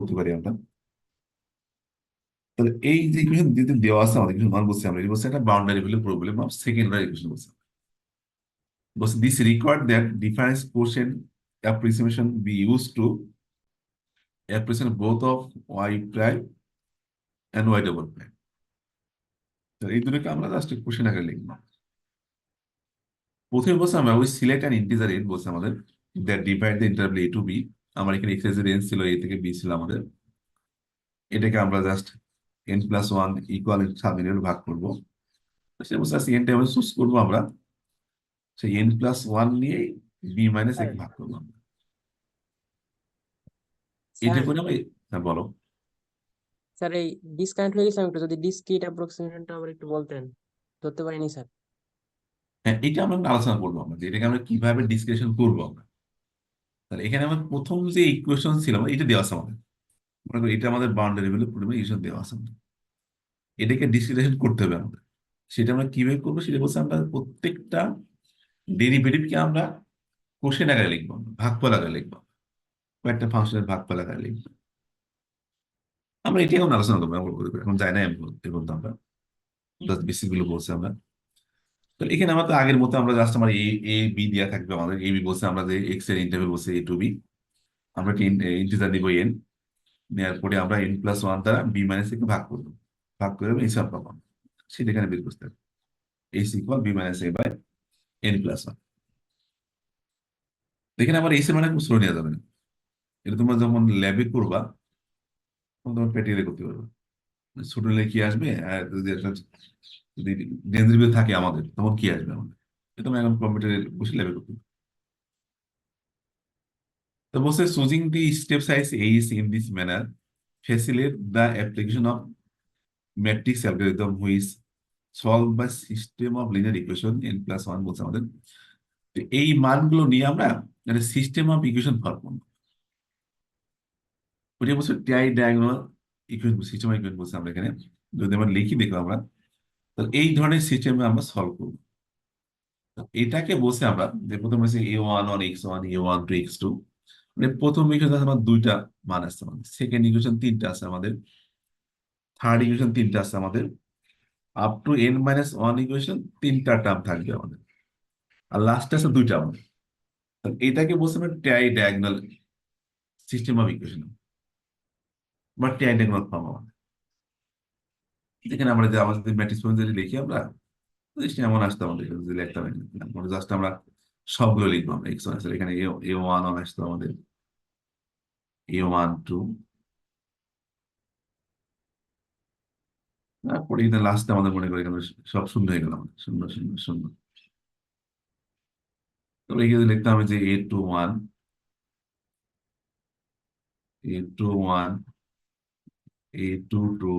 করতে পারি আমরা। তাহলে এই যে ইকুয়েশন যদি দেওয়া আছে আমাদের কিছু মান বলছি আমরা, এটা বলছে একটা boundary value problem of second order equation বলছে। বলছে this required that difference quotient approximation be used to approximate both of y prime and y double prime. এই দুটোকে আমরা জাস্ট কোশ্চেন আকারে লিখবো। প্রথমে বলছে আমরা ওই সিলেক্ট অ্যান্ড ইন্টিজার এন বলছে আমাদের that divide the interval a to b. আমার এখানে এক্স এর রেঞ্জ ছিল এ থেকে বি ছিল আমাদের। এটাকে আমরা just N plus one equal সাবমিনের ভাগ করবো। সে বলছে এনটা আমরা চুজ করবো আমরা, সেই এন প্লাস ওয়ান নিয়ে বি মাইনাস স্যার একে ভাগ করবো আমরা। এটা স্যার করে আমি, হ্যাঁ বলো। স্যার এই ডিসকানেক্ট হয়ে গেছিলাম একটু, যদি ডিসক্রিট অ্যাপ্রক্সিমেশনটা আবার একটু বলতেন। ধরতে পারিনি স্যার। হ্যাঁ, এটা আমরা আলোচনা করবো আমরা যে এটাকে আমরা কিভাবে ডিসকাশন করবো আমরা। তাহলে এখানে আমার প্রথম যে ইকুয়েশন ছিল এটা দেওয়া আছে আমাদের, মনে করি এটা আমাদের বাউন্ডারি ভ্যালু প্রবলেম ইকুয়েশন দেওয়া আছে আমাদের। এটাকে ডিসক্রিটাইজেশন করতে হবে আমাদের। সেটা আমরা কিভাবে করবো সেটা বলছে আমরা প্রত্যেকটা ডেরিভেটিভকে আমরা কোষের আকারে লিখবো, ভাগফল আকারে লিখবো, কয়েকটা ফাংশনের ভাগফল আকারে লিখবো। আমরা এটি এখন আলোচনা করবো, এখন যাই না আমি বলতে আমরা জাস্ট বেসিক গুলো বলছি আমরা। তো এখানে আমরা তো আগের মতো আমরা জাস্ট আমার এ এ বি দেওয়া থাকবে আমাদের। এ বি বলছে আমরা যে এক্স এর ইন্টারভেল বলছে এ টু বি। আমরা ইন্টিজার নিবো এন, নেওয়ার পরে আমরা এন প্লাস ওয়ান দ্বারা বি মাইনাস একে ভাগ করবো, ভাগ করে হিসাব পাবো। সেটা এখানে বের করতে হবে, h equal b minus a by n plus one. এখানে আবার এইচ এর মানে খুব স্লো নেওয়া যাবে না। এটা তোমরা যখন ল্যাবে করবা তখন তোমার প্র্যাকটিক্যালি করতে পারবে। ছোট হলে কি আসবে, আর যদি একটা যদি ডেনজিবল থাকে আমাদের তখন কি আসবে আমাদের, এটা তুমি এখন কম্পিউটারে বসে ল্যাবে করতে পারবে। তো বলছে choosing the step size H in this manner facilitate the application of matrix algorithm which solve by system of linear equation N plus one বলছে আমাদের। তো এই মানগুলো নিয়ে আমরা সিস্টেম অফ ইকুয়েশন সলভ করবো। ওটা বলছে tridiagonal equation, system of equation বলছে আমরা এখানে। যদি আমরা লিখি দেখো আমরা, তো এই ধরনের সিস্টেমে আমরা সলভ করবো। তো এটাকে বলছে আমরা যে প্রথম হচ্ছে A one on X one, A one two X two. মানে প্রথম ইকুয়েশন আমার দুইটা মান আছে আমাদের, সেকেন্ড ইকুয়েশন তিনটা আছে আমাদের, থার্ড ইকুয়েশন তিনটা আছে আমাদের, up to N minus one equation তিনটা টার্ম থাকবে আমাদের, আর লাস্ট আছে দুইটা আমাদের। তো এটাকে বলছে আমরা টাই ডায়াগোনাল সিস্টেম অফ ইকুয়েশন বা টাই ডায়াগোনাল ফর্ম আমাদের। যেখানে আমরা যে আমাদের ম্যাট্রিক্স ফর্ম যদি লিখি আমরা, জিনিসটা এমন আসতো আমাদের এখানে যদি লিখতে পারি না, জাস্ট আমরা সবগুলো লিখবো আমরা এক্স ওয়ান, এখানে এ ওয়ান অন আসতো আমাদের, এ ওয়ান টু, তারপরে লাস্টে আমাদের মনে করি এখানে সব শূন্য হয়ে গেল আমাদের, শূন্য শূন্য শূন্য। তারপরে এখানে লিখতে হবে যে এ two one, A two one, A two two,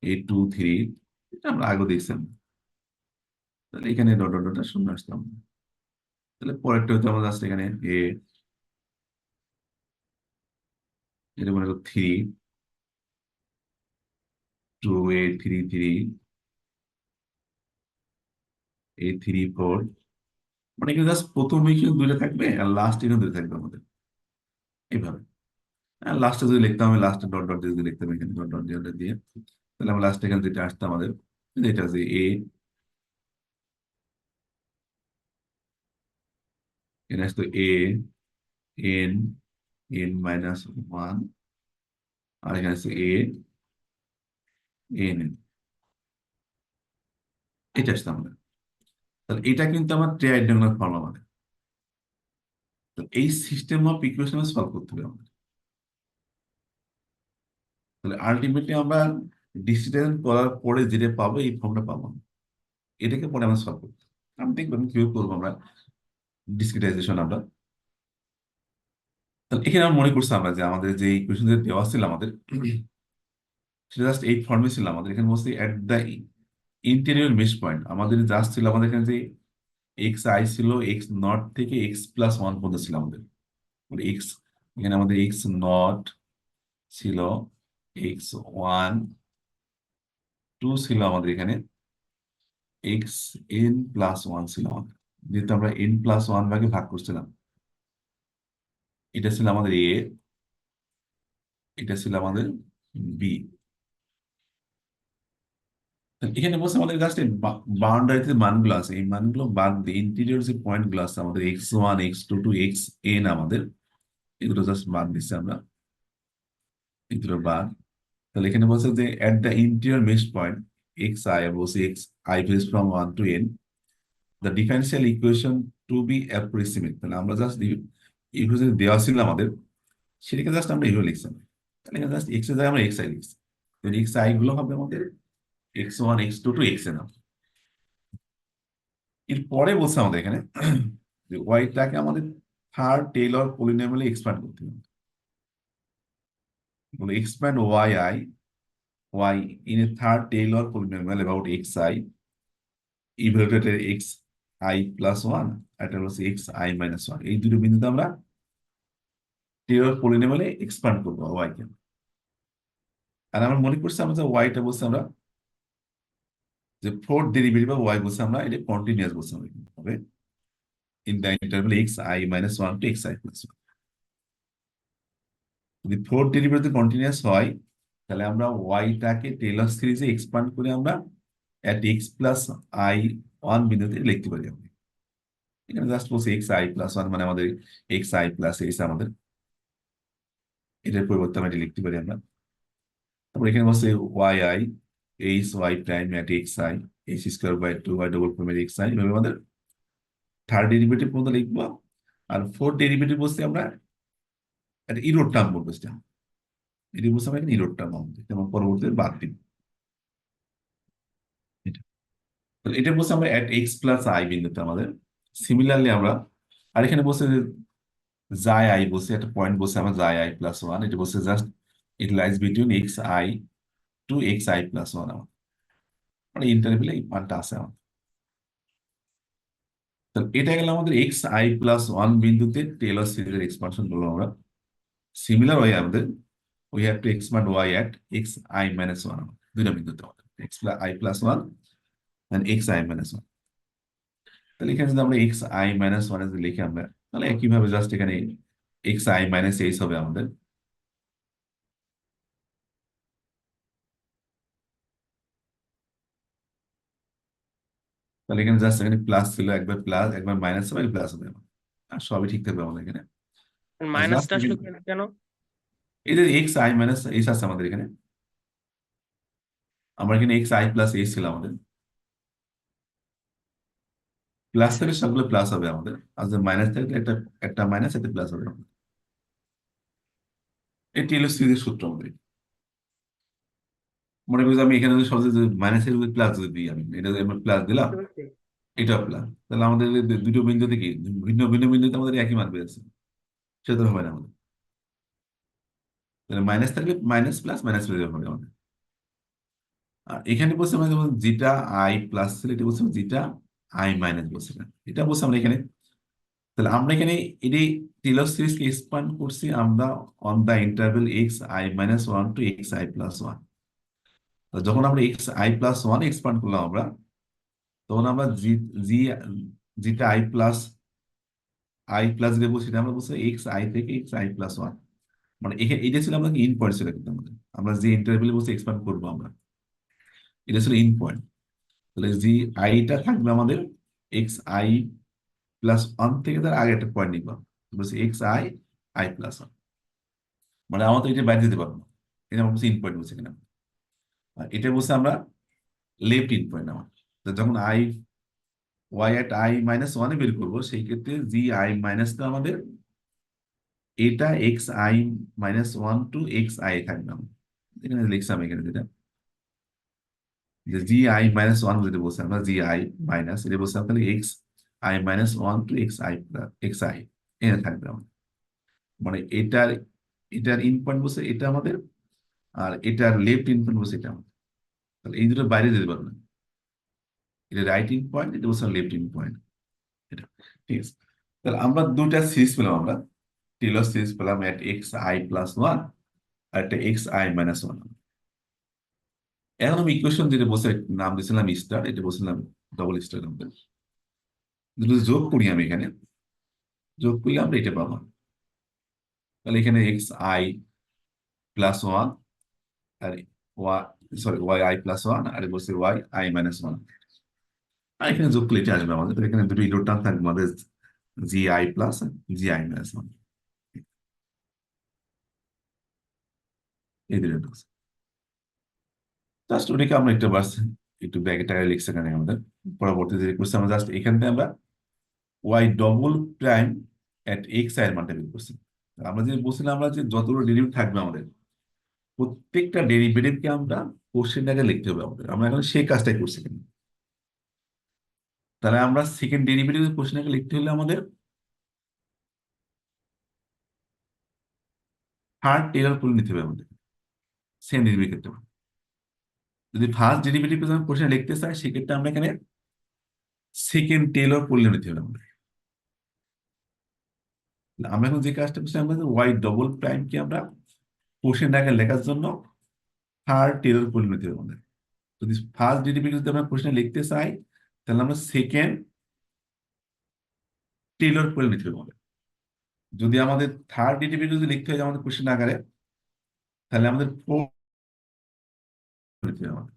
A two three. এটা আমরা আগে দেখছিলাম। তাহলে এখানে ডট ডট ডট শূন্য আসতাম। তাহলে পরেরটা হচ্ছে আমাদের আসছে এখানে এ, এটা মনে করো three, two, a three three, a three four. মানে এখানে জাস্ট প্রথম ইকুয়েশন দুইটা থাকবে আর লাস্ট ইকুয়েশন দুইটা থাকবে আমাদের, এইভাবে। আর লাস্টে যদি লিখতাম আমি, লাস্টে ডট ডট দিয়ে যদি লিখতাম এখানে ডট ডট দিয়ে দিয়ে, তাহলে আমরা লাস্টে এখানে যেটা আসতো আমাদের, যেটা আছে এ, এখানে আসতো A N, N minus one, আর এখানে আছে এ এন এন, এটা আসতো আমাদের। তাহলে এটা কিন্তু আমার ট্রাইডাঙ্গুলার ফর্ম আমাদের। তো এই সিস্টেম অফ ইকুয়েশন সলভ করতে হবে আমাদের। তাহলে আলটিমেটলি আমরা ডিসিশন করার পরে যেটা পাবো এই ফর্মটা পাবো আমরা। এটাকে পরে আমরা সলভ করতে হবে। আমি দেখবেন কিভাবে করবো আমরা ডিসক্রিটাইজেশন আমরা। তাহলে এখানে আমরা মনে করছি আমরা যে আমাদের যে ইকুয়েশন দেওয়া ছিল আমাদের, সেটা জাস্ট এই ফর্মে ছিল আমাদের। এখানে বলছি at the interior mesh point আমাদের জাস্ট ছিল আমাদের এখানে যে এক্স আই ছিল এক্স নট থেকে এক্স প্লাস ওয়ান পর্যন্ত ছিল আমাদের। এক্স, এখানে আমাদের এক্স নট ছিল, এক্স ওয়ান টু ছিল আমাদের এখানে, এক্স এন প্লাস ওয়ান ছিল আমাদের। যেহেতু আমরা এন প্লাস ওয়ান ভাগে ভাগ করছিলাম, এটা ছিল আমাদের এ, এটা ছিল আমাদের বি। এখানে বসে আমাদের কাছে বাউন্ডারিতে মানগুলো আছে, এই মানগুলো বাদ দিয়ে ইন্টিরিয়র যে পয়েন্ট গুলো আছে আমাদের x1 x2 টু xn আমাদের, এগুলো জাস্ট বাদ দিচ্ছি আমরা, এগুলো বাদ। তাহলে এখানে বলছে যে at the interior mesh point X I, বলছে X I varies from 1 to n, the differential equation to be approximate. তাহলে আমরা জাস্ট এগুলো যদি দেওয়া ছিল আমাদের, সেটাকে জাস্ট আমরা এগুলো লিখছি। তাহলে এখানে জাস্ট এক্স এর জায়গায় আমরা এক্স আই লিখছি। এক্স আই গুলো হবে আমাদের x1 x2 টু xn। এরপরে বলছে আমাদের এখানে যে ওয়াইটাকে আমাদের থার্ড টেইলর পলিনোমিয়ালে এক্সপ্যান্ড করতে হবে। বলে expand y in a third Taylor polynomial about x i evaluated x I plus one, এটা হচ্ছে এক্স আই মাইনাস ওয়ান। এই দুটো বিন্দুতে আমরা টেইলর পলিনোমিয়ালে এক্সপ্যান্ড করবো ওয়াই কে। আর আমরা মনে করছি আমরা যে ওয়াইটা বলছি আমরা যে ফোর্থ ডেরিভেটিভ অফ ওয়াই বলছি আমরা, এটা কন্টিনিউয়াস বলছি আমরা, হবে in the interval x i minus one two x I plus one. যদি ফোর্থ ডেরিভেটিভ কন্টিনিউয়াস হয়, তাহলে আমরা ওয়াইটাকে টেলর সিরিজে এক্সপান্ড করে আমরা at x plus i one বিন্দুতে লিখতে পারি আমরা। এখানে জাস্ট বলছি এক্স আই প্লাস ওয়ান, মানে আমাদের এক্স আই প্লাস এইচ আমাদের, এটার পরিবর্তে আমরা এটা লিখতে পারি আমরা। তারপর এখানে বলছে Y i h y prime at x i h square by two y double prime x i, এভাবে আমাদের থার্ড ডেরিভেটিভ পর্যন্ত লিখবো। আর ফোর্থ ডেরিভেটিভ বলতে আমরা একটা ইরোড টার্ম বলবো, এটি বলছে আমরা এখানে ইরোড টার্ম আমাদের, যেমন পরবর্তীতে বাদ দিব। তাহলে এটা বলছে আমরা এট এক্স প্লাস আই বিন্দুতে আমাদের। সিমিলারলি আমরা আর এখানে বলছে যে জাই আই বলছে, একটা পয়েন্ট বলছে আমরা জাই আই প্লাস ওয়ান, এটা বলছে just it lies between x i to x I plus one আমার, মানে ইন্টারভেলে এই মানটা আছে আমার। তাহলে এটা গেল আমাদের এক্স আই প্লাস ওয়ান বিন্দুতে টেলর সিরিজের এক্সপানশন বলবো আমরা। সিমিলার ওয়ে আমাদের we have to expand y at x i minus one, দুইটা বিন্দুতে আমাদের x I plus one and x i minus one. তাহলে এখানে যদি আমরা এক্স আই মাইনাস ওয়ান লিখি আমরা, তাহলে একইভাবে জাস্ট এখানে এক্স আই মাইনাস এইচ হবে আমাদের। তাহলে এখানে জাস্ট এখানে প্লাস ছিল, একবার প্লাস একবার মাইনাস হবে, প্লাস হবে আমার। আর সবই ঠিক থাকবে আমাদের এখানে। আর জাস্ট মাইনাসটা আসলে কেন কেন? এই যে এক্স আই মাইনাস এইচ আছে আমাদের এখানে, আমরা এখানে এক্স আই প্লাস এইচ ছিল আমাদের, প্লাস আচ্ছা থেকে আচ্ছা। সবগুলো প্লাস হবে আমাদের। আর যদি মাইনাস থাকলে একটা একটা মাইনাস একটা প্লাস হবে আমাদের। এটি হলো সিরিজের সূত্র আমাদের। মনে করি যে আমি এখানে যদি সবচেয়ে মাইনাসের প্লাস যদি দিই, আমি এটা যদি প্লাস দিলাম, বুঝতে পারছি। এটা প্লাস, তাহলে আমাদের এই দুটো বিন্দুতে কি ভিন্ন ভিন্ন বিন্দুতে আমাদের একই মান পেয়েছে, সেটা তো হবে না আমাদের। তাহলে মাইনাস থাকলে মাইনাস প্লাস মাইনাস প্লাস হবে আমাদের। আর এখানে বলছে আমরা যেমন যেটা আই প্লাস ছিল, এটা বলছে যেটা আই মাইনাস বলছিলাম, এটা বলছে আমরা এখানে। তাহলে আমরা এখানে এটি টেলর সিরিজকে এক্সপান্ড করছি আমরা on the interval x i minus one two x I plus one. যখন আমরা x I plus one expand করলাম আমরা, তখন আমরা জি জি যেটা আই প্লাস দেবো, সেটা আমরা বলছি এক্স আই থেকে এক্স আই প্লাস ওয়ান। মানে এখানে এটা ছিল আমাদের ইন পয়েন্ট ছিল, কিন্তু আমাদের আমরা যে ইন্টারভেলে বসে এক্সপান্ড করবো আমরা, এটা ছিল ইন পয়েন্ট। তাহলে জি আইটা থাকবে আমাদের এক্স আই প্লাস ওয়ান থেকে তার আগে একটা পয়েন্ট নিবা, বলছি x I I plus one, মানে আমার তো এটা বাইরে দিতে পারবো না, এটা আমার বলছি ইন পয়েন্ট বলছে কিনা। আর এটা বলছে আমরা লেফট ইন পয়েন্ট আমার। তো যখন i y at i minus ওয়ানে বের করবো, সেই ক্ষেত্রে জি আই মাইনাসটা আমাদের এটা x i minus one two x i থাকবে আমার। এখানে লিখছি আমি এখানে যেটা যে জি আই মাইনাস ওয়ান যেটা বলছি আমরা, জি আই মাইনাস এটা বলছিলাম, তাহলে x i minus one two x i এখানে থাকবে আমার। মানে এটার এটার ইন পয়েন্ট বলছে এটা আমাদের, আর এটার লেফট ইন পয়েন্ট বলছে এটা আমাদের। তাহলে এই দুটো বাইরে যেতে পারবে না, এটা রাইট ইন পয়েন্ট, এটা বলছে লেফট ইন পয়েন্ট, এটা ঠিক আছে। তাহলে আমরা দুইটা সিরিজ পেলাম আমরা, টেলর সিরিজ পেলাম এট এক্স আই প্লাস ওয়ান আর একটা এক্স আই মাইনাস ওয়ান। এখন আমি ইকুয়েশন যেটা বসে নাম দিয়েছিলাম স্টার, এটা বলছিলাম ডবল স্টার আমাদের। যদি যোগ করি আমি এখানে, যোগ করলে আমরা এটা পাবো। তাহলে এখানে এক্স আই প্লাস ওয়ান, আর Y, sorry Y I plus one, আর বলছে ওয়াই আই মাইনাস ওয়ান। আর এখানে যোগ করলে এটা আসবে আমাদের, তো এখানে দুটো ইনডোর টার্ম থাকবে আমাদের, G I plus G I minus one, এই দুটো জাস্ট ওটাকে আমরা একটা বাস একটু ব্যাগে টাকা লিখছে এখানে আমাদের। পরবর্তীতে যে করছি আমরা জাস্ট এখান থেকে আমরা y double prime at x I এর মানটা বের করছি। আমরা যে বলছিলাম আমরা যে যতগুলো ডেরিভেটিভ থাকবে আমাদের, প্রত্যেকটা ডেরিভেটিভকে আমরা কোশ্চেন আগে লিখতে হবে আমাদের। আমরা এখন সেই কাজটাই করছি এখানে। তাহলে আমরা সেকেন্ড ডেরিভেটিভ কোশ্চেন আগে লিখতে হলে আমাদের থার্ড টেলর করে নিতে হবে আমাদের, সেম ডেরিভেটিভ ক্ষেত্রে। যদি ফার্স্ট ডেরিভেটিভ কোশ্চেন লিখতে চাই, সেক্ষেত্রে আমরা এখানে সেকেন্ড টেলর করলে নিতে হবে আমাদের। আমরা এখন যে কাজটা করছি, আমরা ওয়াই ডবল প্রাইমকে আমরা কোশ্চেন আগে লেখার জন্য থার্ড টেলর করে নিতে হবে আমাদের। যদি ফার্স্ট ডেরিভেটিভ যদি আমরা কোশ্চেন লিখতে চাই, তাহলে আমরা সেকেন্ড টেলর করে নিতে হবে আমাদের। যদি আমাদের থার্ড ডেরিভেটিভ যদি লিখতে হয় আমাদের কোশ্চেন আকারে, তাহলে আমাদের ফোর্থ নিতে হবে আমাদের,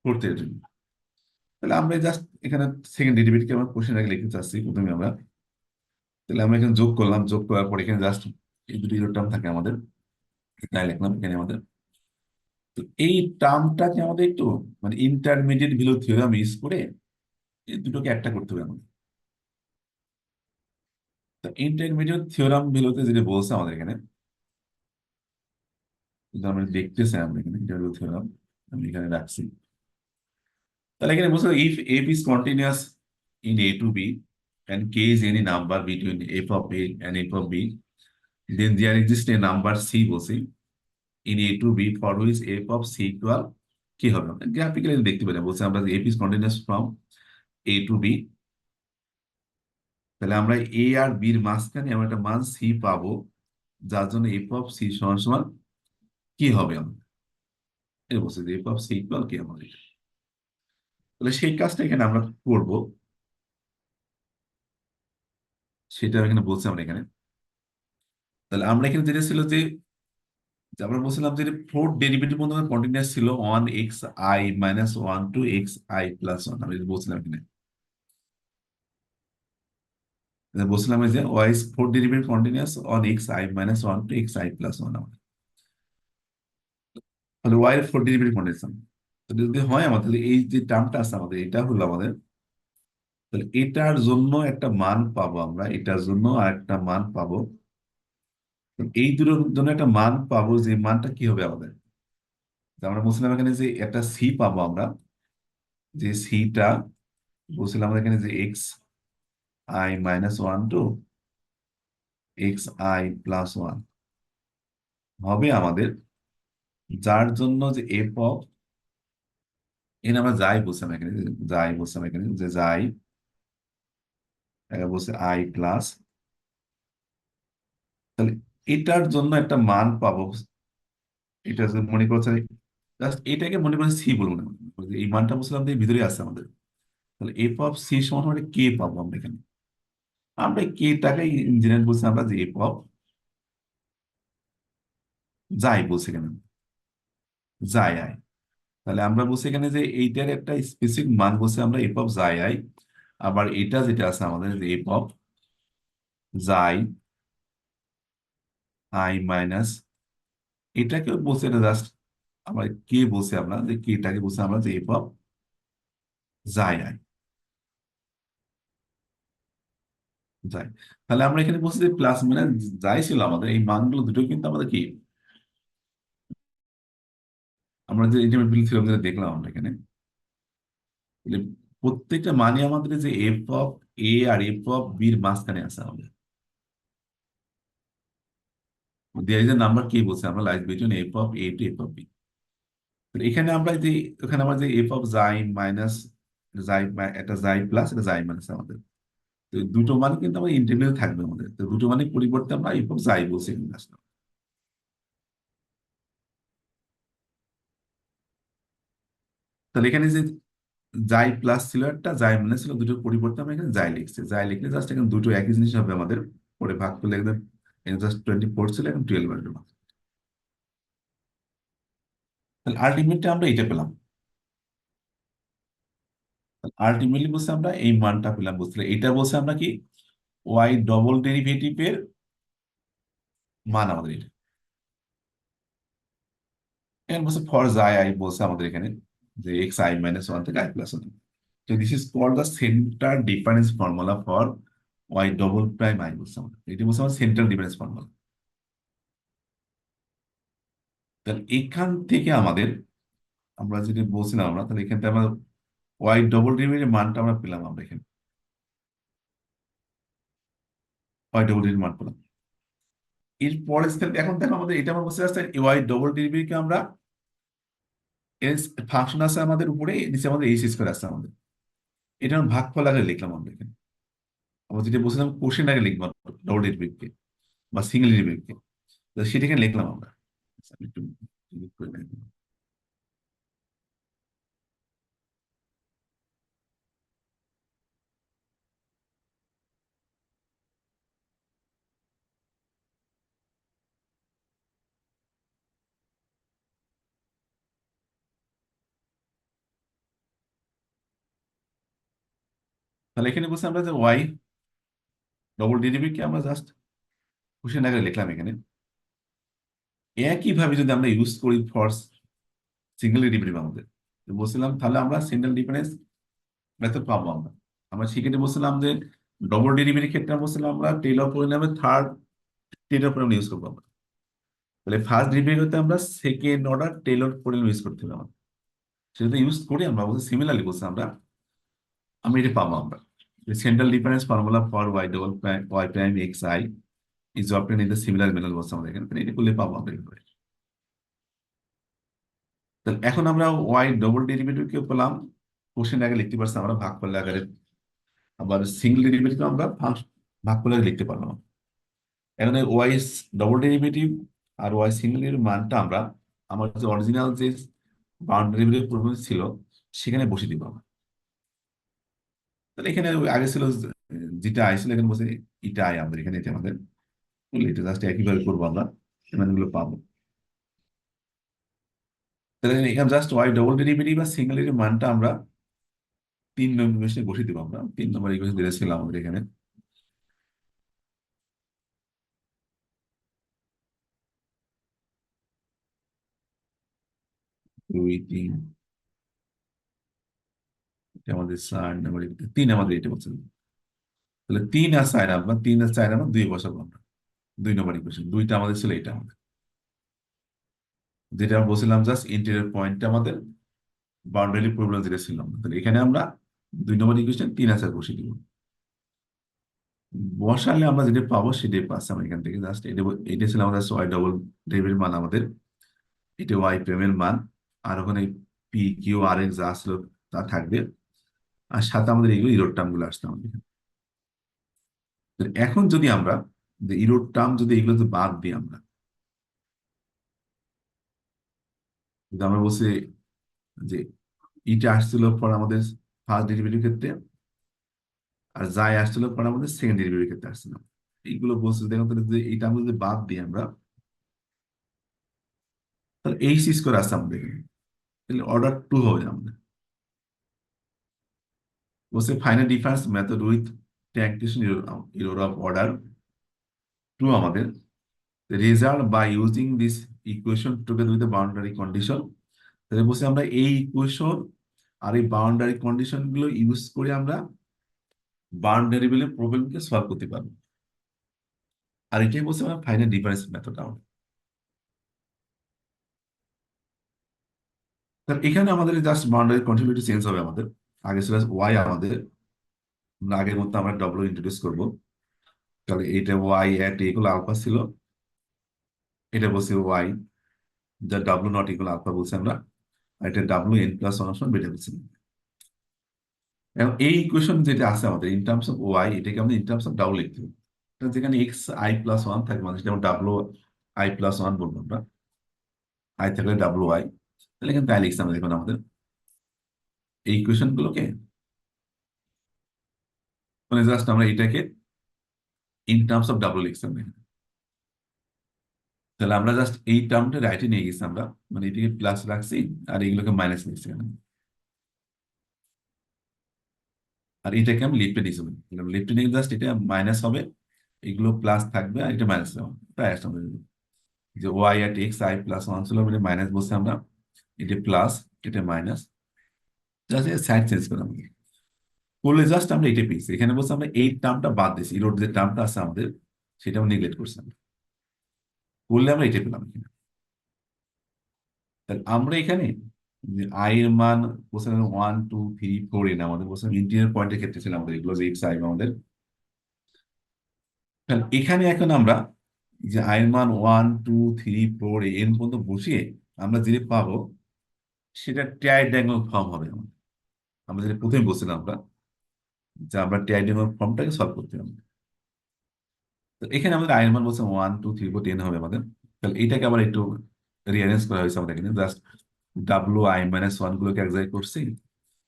ফোর্থ এর জন্য। তাহলে আমরা জাস্ট এখানে সেকেন্ড ডেরিভেটিভকে আমরা কোশ্চেন আগে লিখতে চাচ্ছি প্রথমে আমরা। তাহলে আমরা এখানে যোগ করলাম, যোগ করার পর এখানে জাস্ট এই দুটো ইরো টার্ম থাকে আমাদের, তাই লিখলাম এখানে আমাদের। তো এই টার্মটাকে আমাদের একটু মানে ইন্টারমিডিয়েট ভ্যালু থিওরাম ইউজ করে এই দুটোকে একটা করতে হবে আমাদের। তো ইন্টারমিডিয়েট থিওরাম ভ্যালুতে যেটা বলছে আমাদের এখানে, যদি আমরা দেখতে চাই আমরা এখানে ইন্টারমিডিয়েট থিওরাম আমি এখানে রাখছি। তাহলে এখানে বলছে if f is continuous in a to b and k is any number between f of a and f of b, then there exists a number c বলছি in a to b for which f of c equal কি হবে আমরা graphically দেখতে পারি। বলছে আমরা f is continuous from a to b, তাহলে আমরা a আর b এর মাঝখানে আমরা একটা মান c পাবো, যার জন্য f of c সমান সমান কি হবে আমাদের, এটা বলছে যে f of c equal কি আমাদের। তাহলে সেই কাজটা এখানে আমরা করব, সেটা এখানে বলছে আমরা এখানে। তাহলে আমরা এখানে যেটা ছিল যে আমরা বলছিলাম যে ফোর্থ ডেরিভেটিভ মধ্যে কন্টিনিউয়াস ছিল one x i minus one two x I plus one, আমি বলছিলাম এখানে। বলছিলাম যে y fourth derivative continuous on x i minus one two x I plus one আমাদের। তাহলে ওয়াই এর ফোর্থ ডেরিভেটিভ কন্টিনিউয়াস, তাহলে যদি হয় আমাদের, তাহলে এই যে টার্মটা আছে আমাদের, এটা হলো আমাদের। তাহলে এটার জন্য একটা মান পাবো আমরা, এটার জন্য আর একটা মান পাবো। তো এই দুটোর জন্য একটা মান পাবো, যে মানটা কি হবে আমাদের। তো আমরা বলছিলাম এখানে যে একটা সি পাবো আমরা, যে সিটা বলছিলাম আমরা এখানে যে x i minus one two x I plus one হবে আমাদের, যার জন্য যে এফ অফ, এখানে আমরা যাই বলছিলাম এখানে, যাই বলছিলাম এখানে যে যাই বলছে আই প্লাস, তাহলে এটার জন্য একটা মান পাবো। এটা যদি মনে করছে, জাস্ট এটাকে মনে করে সি বলবো না, এই মানটা বলছিলাম যে ভিতরে আছে আমাদের। তাহলে এফ অফ সি সমান আমরা কে পাবো আমরা এখানে। আমরা কে টাকে ইঞ্জিনিয়ার বলছি আমরা যে এফ অফ যাই বলছি এখানে, যাই আই। তাহলে আমরা বলছি এখানে যে এইটার একটা স্পেসিফিক মান বলছি আমরা এফ অফ যাই আই। আবার এটা যেটা আছে আমাদের যে এফ অফ যাই আই মাইনাস, এটাকে বলছি এটা জাস্ট আমরা কে বলছি আমরা যে কেটাকে বলছি আমরা যে এফ অফ যাই আই যাই। তাহলে আমরা এখানে বলছি যে প্লাস মানে যাই ছিল আমাদের, এই মানগুলো দুটো কিন্তু আমাদের কি, আমরা যে ইন্টারমিডিয়েট ছিল দেখলাম আমরা এখানে, তাহলে প্রত্যেকটা মানে আমাদের যে এফ অফ এ আর এফ অফ বির মাঝখানে আছে আমাদের। দেয়ার ইজ এ নাম্বার কি বলছে আমরা lies between f of a to f of b. এখানে আমরা যে, এখানে আমরা যে এফ অফ জাই মাইনাস জাই, একটা জাই প্লাস এটা জাই মাইনাস আমাদের, তো দুটো মানে কিন্তু আমাদের ইন্টারমিডিয়েট থাকবে আমাদের, তো দুটো মানে পরিবর্তে আমরা এফ অফ জাই বলছি এখানে আসলাম। তাহলে এখানে যে জাই প্লাস ছিল একটা, জাই মাইনাস ছিল, দুটোর পরিবর্তে আমরা এখানে জাই লিখছি। জাই লিখলে জাস্ট এখানে দুটো একই জিনিস হবে আমাদের, পরে ভাগ করলে একদম জাস্ট 24 ছিল, এখন 12 আসবে। তাহলে আলটিমেটলি আমরা এটা পেলাম। আলটিমেটলি বলছে আমরা এই মানটা পেলাম, বুঝতে এটা বলছে আমরা কি ওয়াই ডবল ডেরিভেটিভের মান আমাদের এটা। এখানে বলছে ফর জাই আই বলছে আমাদের এখানে যে এক্স আই মাইনাস ওয়ান থেকে আই প্লাস ওয়ান। তো this is called the center difference formula for y double prime i বলছে আমাদের, এটি বলছে আমার সেন্টার ডিফারেন্স ফর্মুলা। তাহলে এখান থেকে আমাদের, আমরা যদি বলছিলাম আমরা, তাহলে এখান থেকে আমরা ওয়াই ডবল ডেরিভেটিভের মানটা আমরা পেলাম, আমরা এখানে ওয়াই ডবল ডেরিভেটিভ মান পেলাম। এরপরে এখন দেখো আমাদের এটা আমরা বসে আসছে ওয়াই ডবল ডেরিভেটিভকে আমরা এস ফাংশন আছে আমাদের উপরে, নিচে আমাদের এইচ স্কোয়ার আছে আমাদের, এটা আমরা ভাগফল আগে লিখলাম আমরা এখানে। আমরা যেটা বলছিলাম কোশ্চেন আগে লিখবো ডবল ডেরিভেটিভকে বা সিঙ্গেল ডেরিভেটিভকে, সেটা এখানে লিখলাম আমরা। আচ্ছা, আমি একটু delete করে নেই। তাহলে এখানে বলছি আমরা যে ওয়াই ডবল ডেরিভেটিভকে আমরা জাস্ট কোশ্চেন আগে লিখলাম এখানে। একইভাবে যদি আমরা ইউজ করি ফর সিঙ্গেল ডেরিভেটিভ আমাদের, তো বলছিলাম তাহলে আমরা সিঙ্গেল ডিফারেন্স মেথড পাবো আমরা। আমরা সেক্ষেত্রে বলছিলাম যে ডবল ডেরিভেটিভ ক্ষেত্রে আমরা বলছিলাম আমরা Taylor polynomial third Taylor polynomial use করবো আমরা। তাহলে ফার্স্ট ডেরিভেটিভ হতে আমরা second order Taylor polynomial use করতে হবে আমাদের। সেটা ইউজ করি আমরা বলছি সিমিলারলি বলছি আমরা, আমি এটা পাবো আমরা central difference formula for y double prime y prime x i is obtain in the similar method বলছে আমাদের এখানে, তাহলে এটা করলে পাবো আমরা এইভাবে। তাহলে এখন আমরা ওয়াই ডবল ডেরিভেটিভকে পেলাম, কোশ্চেন আগে লিখতে পারছি আমরা ভাগফল আকারে, আবার সিঙ্গেল ডেরিভেটিভ আমরা ভাগফল আকারে লিখতে পারলাম। এখন ওয়াই ডবল ডেরিভেটিভ আর ওয়াই সিঙ্গেল এর মানটা আমরা আমার যে অরিজিনাল যে বাউন্ডারি প্রবলেম ছিল সেখানে বসে দিব আমরা। তাহলে এখানে ওই আগে ছিল যেটা আই ছিল, এখানে বসে এটা আই আমাদের এখানে, এটা আমাদের এটা জাস্ট একইভাবে করবো আমরা, এই মানগুলো পাবো। তাহলে এখানে জাস্ট ওয়াই ডবল ডেরিভেটিভ বা সিঙ্গেল এর মানটা আমরা 3 নম্বর ইকুয়েশনে বসে দিব আমরা, 3 নম্বর ইকুয়েশন দিয়েছিলাম আমাদের এখানে। দুই তিন, এটা আমাদের 4 নম্বর, 3 আমাদের এটা বলছে। তাহলে 3 আর 4 আমরা 3 আর 4 আমরা 2 বসাবো আমরা। 2 নম্বর ইকুয়েশন দুইটা আমাদের ছিল, এটা আমাদের যেটা আমরা বলছিলাম জাস্ট ইন্টেরিয়র পয়েন্টটা আমাদের বাউন্ডারি প্রবলেম যেটা ছিল, তাহলে এখানে আমরা 2 নম্বর ইকুয়েশন 3 আর 4 বসিয়ে দিব। বসালে আমরা যেটা পাবো সেটাই পাচ্ছি আমরা এখান থেকে, জাস্ট এটা এটা ছিল আমাদের ওয়াই ডবল ডেরিভেটিভ মান আমাদের, এটা ওয়াই প্রাইমের মান, আর ওখানে পি কিউ আর এক্স যা আসলো তা থাকবে, আর সাথে আমাদের এইগুলো ইরোড টার্ম গুলো আসতে আমাদের এখানে। তো এখন যদি আমরা ইরোড টার্ম যদি এগুলো তো বাদ দিই আমরা, যদি আমরা বলছি যে ইটা আসছিল পর আমাদের ফার্স্ট ডেরিভেটিভ ক্ষেত্রে, আর যাই আসছিল পর আমাদের সেকেন্ড ডেরিভেটিভ ক্ষেত্রে আসছিল, এইগুলো বলছে দেখুন, তাহলে যদি এইটা আমরা যদি বাদ দিই আমরা, তাহলে এইচ স্কোয়ার আসছে আমাদের এখানে, তাহলে অর্ডার 2 হবে আমাদের। বলছে final difference method with truncation error of order 2 আমাদের result by using this equation together with boundary condition. তাহলে বলছে আমরা এই ইকুয়েশন আর এই বাউন্ডারি কন্ডিশন গুলো ইউজ করে আমরা বাউন্ডারি প্রবলেমকে সলভ করতে পারবো। আর এটাই বলছে আমরা ফাইনাল ডিফারেন্স মেথড আমাদের। তাহলে এখানে আমাদের জাস্ট বাউন্ডারি কন্টিনিউটি চেঞ্জ হবে আমাদের, আগে ছিল ওয়াই আমাদের, আগের মতো আমরা ডব্লিউ ইন্ট্রোডিউস করবো। তাহলে এটা ওয়াই এট ইকুয়াল আলফা ছিল, এটা বলছি ওয়াই যা ডাব্লু নট ইকুয়াল আলফা বলছি আমরা, আর এটা ডাব্লু এন প্লাস ওয়ান সমান বেটা বলছি। এবং এই ইকুয়েশন যেটা আছে আমাদের ইন টার্মস অফ ওয়াই, এটাকে আমরা ইন টার্মস অফ ডাব্লু লিখতে হবে। যেখানে এক্স আই প্লাস ওয়ান থাকে মানে যেমন ডাব্লু আই প্লাস ওয়ান বলবো আমরা, আই থাকলে ডাব্লু আই, তাহলে এখানে তাই লিখছি আমরা দেখুন আমাদের এই ইকুয়েশন গুলোকে, মানে জাস্ট আমরা এটাকে ইন টার্মস অফ ডাব্লু লিখছি আমরা এখানে। তাহলে আমরা জাস্ট এই টার্মটা রাইটে নিয়ে গেছি আমরা, মানে এটিকে প্লাস রাখছি আর এগুলোকে মাইনাস নিচ্ছি এখানে। আর এটাকে আমি লিফটে নিয়েছি, লিফটে নিয়ে জাস্ট এটা মাইনাস হবে, এগুলো প্লাস থাকবে আর এটা মাইনাস হবে, প্রায় আসলে যে ওয়াই আর এক্স আই প্লাস ওয়ান ছিল, মানে মাইনাস বলছি আমরা, এটা প্লাস এটা মাইনাস, জাস্ট সাইড চেঞ্জ করলাম, করলে জাস্ট আমরা এটা পেয়েছি। এখানে বলছি আমরা এই টার্মটা বাদ দিয়েছি, ইরোড যে টার্মটা আছে আমাদের সেটা আমরা নেগলেক্ট করছি আমরা। করলে আমরা এটা পেলাম এখানে। তাহলে আমরা এখানে আই এর মান বলছিলাম 1 2 3 4 এন, আমাদের বলছিলাম ইন্টিরিয়র পয়েন্টের ক্ষেত্রে ছিল আমাদের এগুলো যে এক্স আই আমাদের। তাহলে এখানে এখন আমরা যে আই এর মান 1 2 3 4 এন পর্যন্ত বসিয়ে আমরা যেটা পাবো সেটা ট্রাইড্যাঙ্গল ফর্ম হবে আমাদের। আমরা যেটা প্রথমে বলছিলাম আমরা, যে আমরা ট্রাইড্যাঙ্গল ফর্মটাকে সলভ করতে হবে। তো এখানে আমাদের আই এর মান বলছে 1 2 3 4 10 হবে আমাদের। তাহলে এটাকে আবার একটু রিঅ্যারেঞ্জ করা হয়েছে আমাদের এখানে, just W I minus one গুলোকে এক জায়গায় করছি,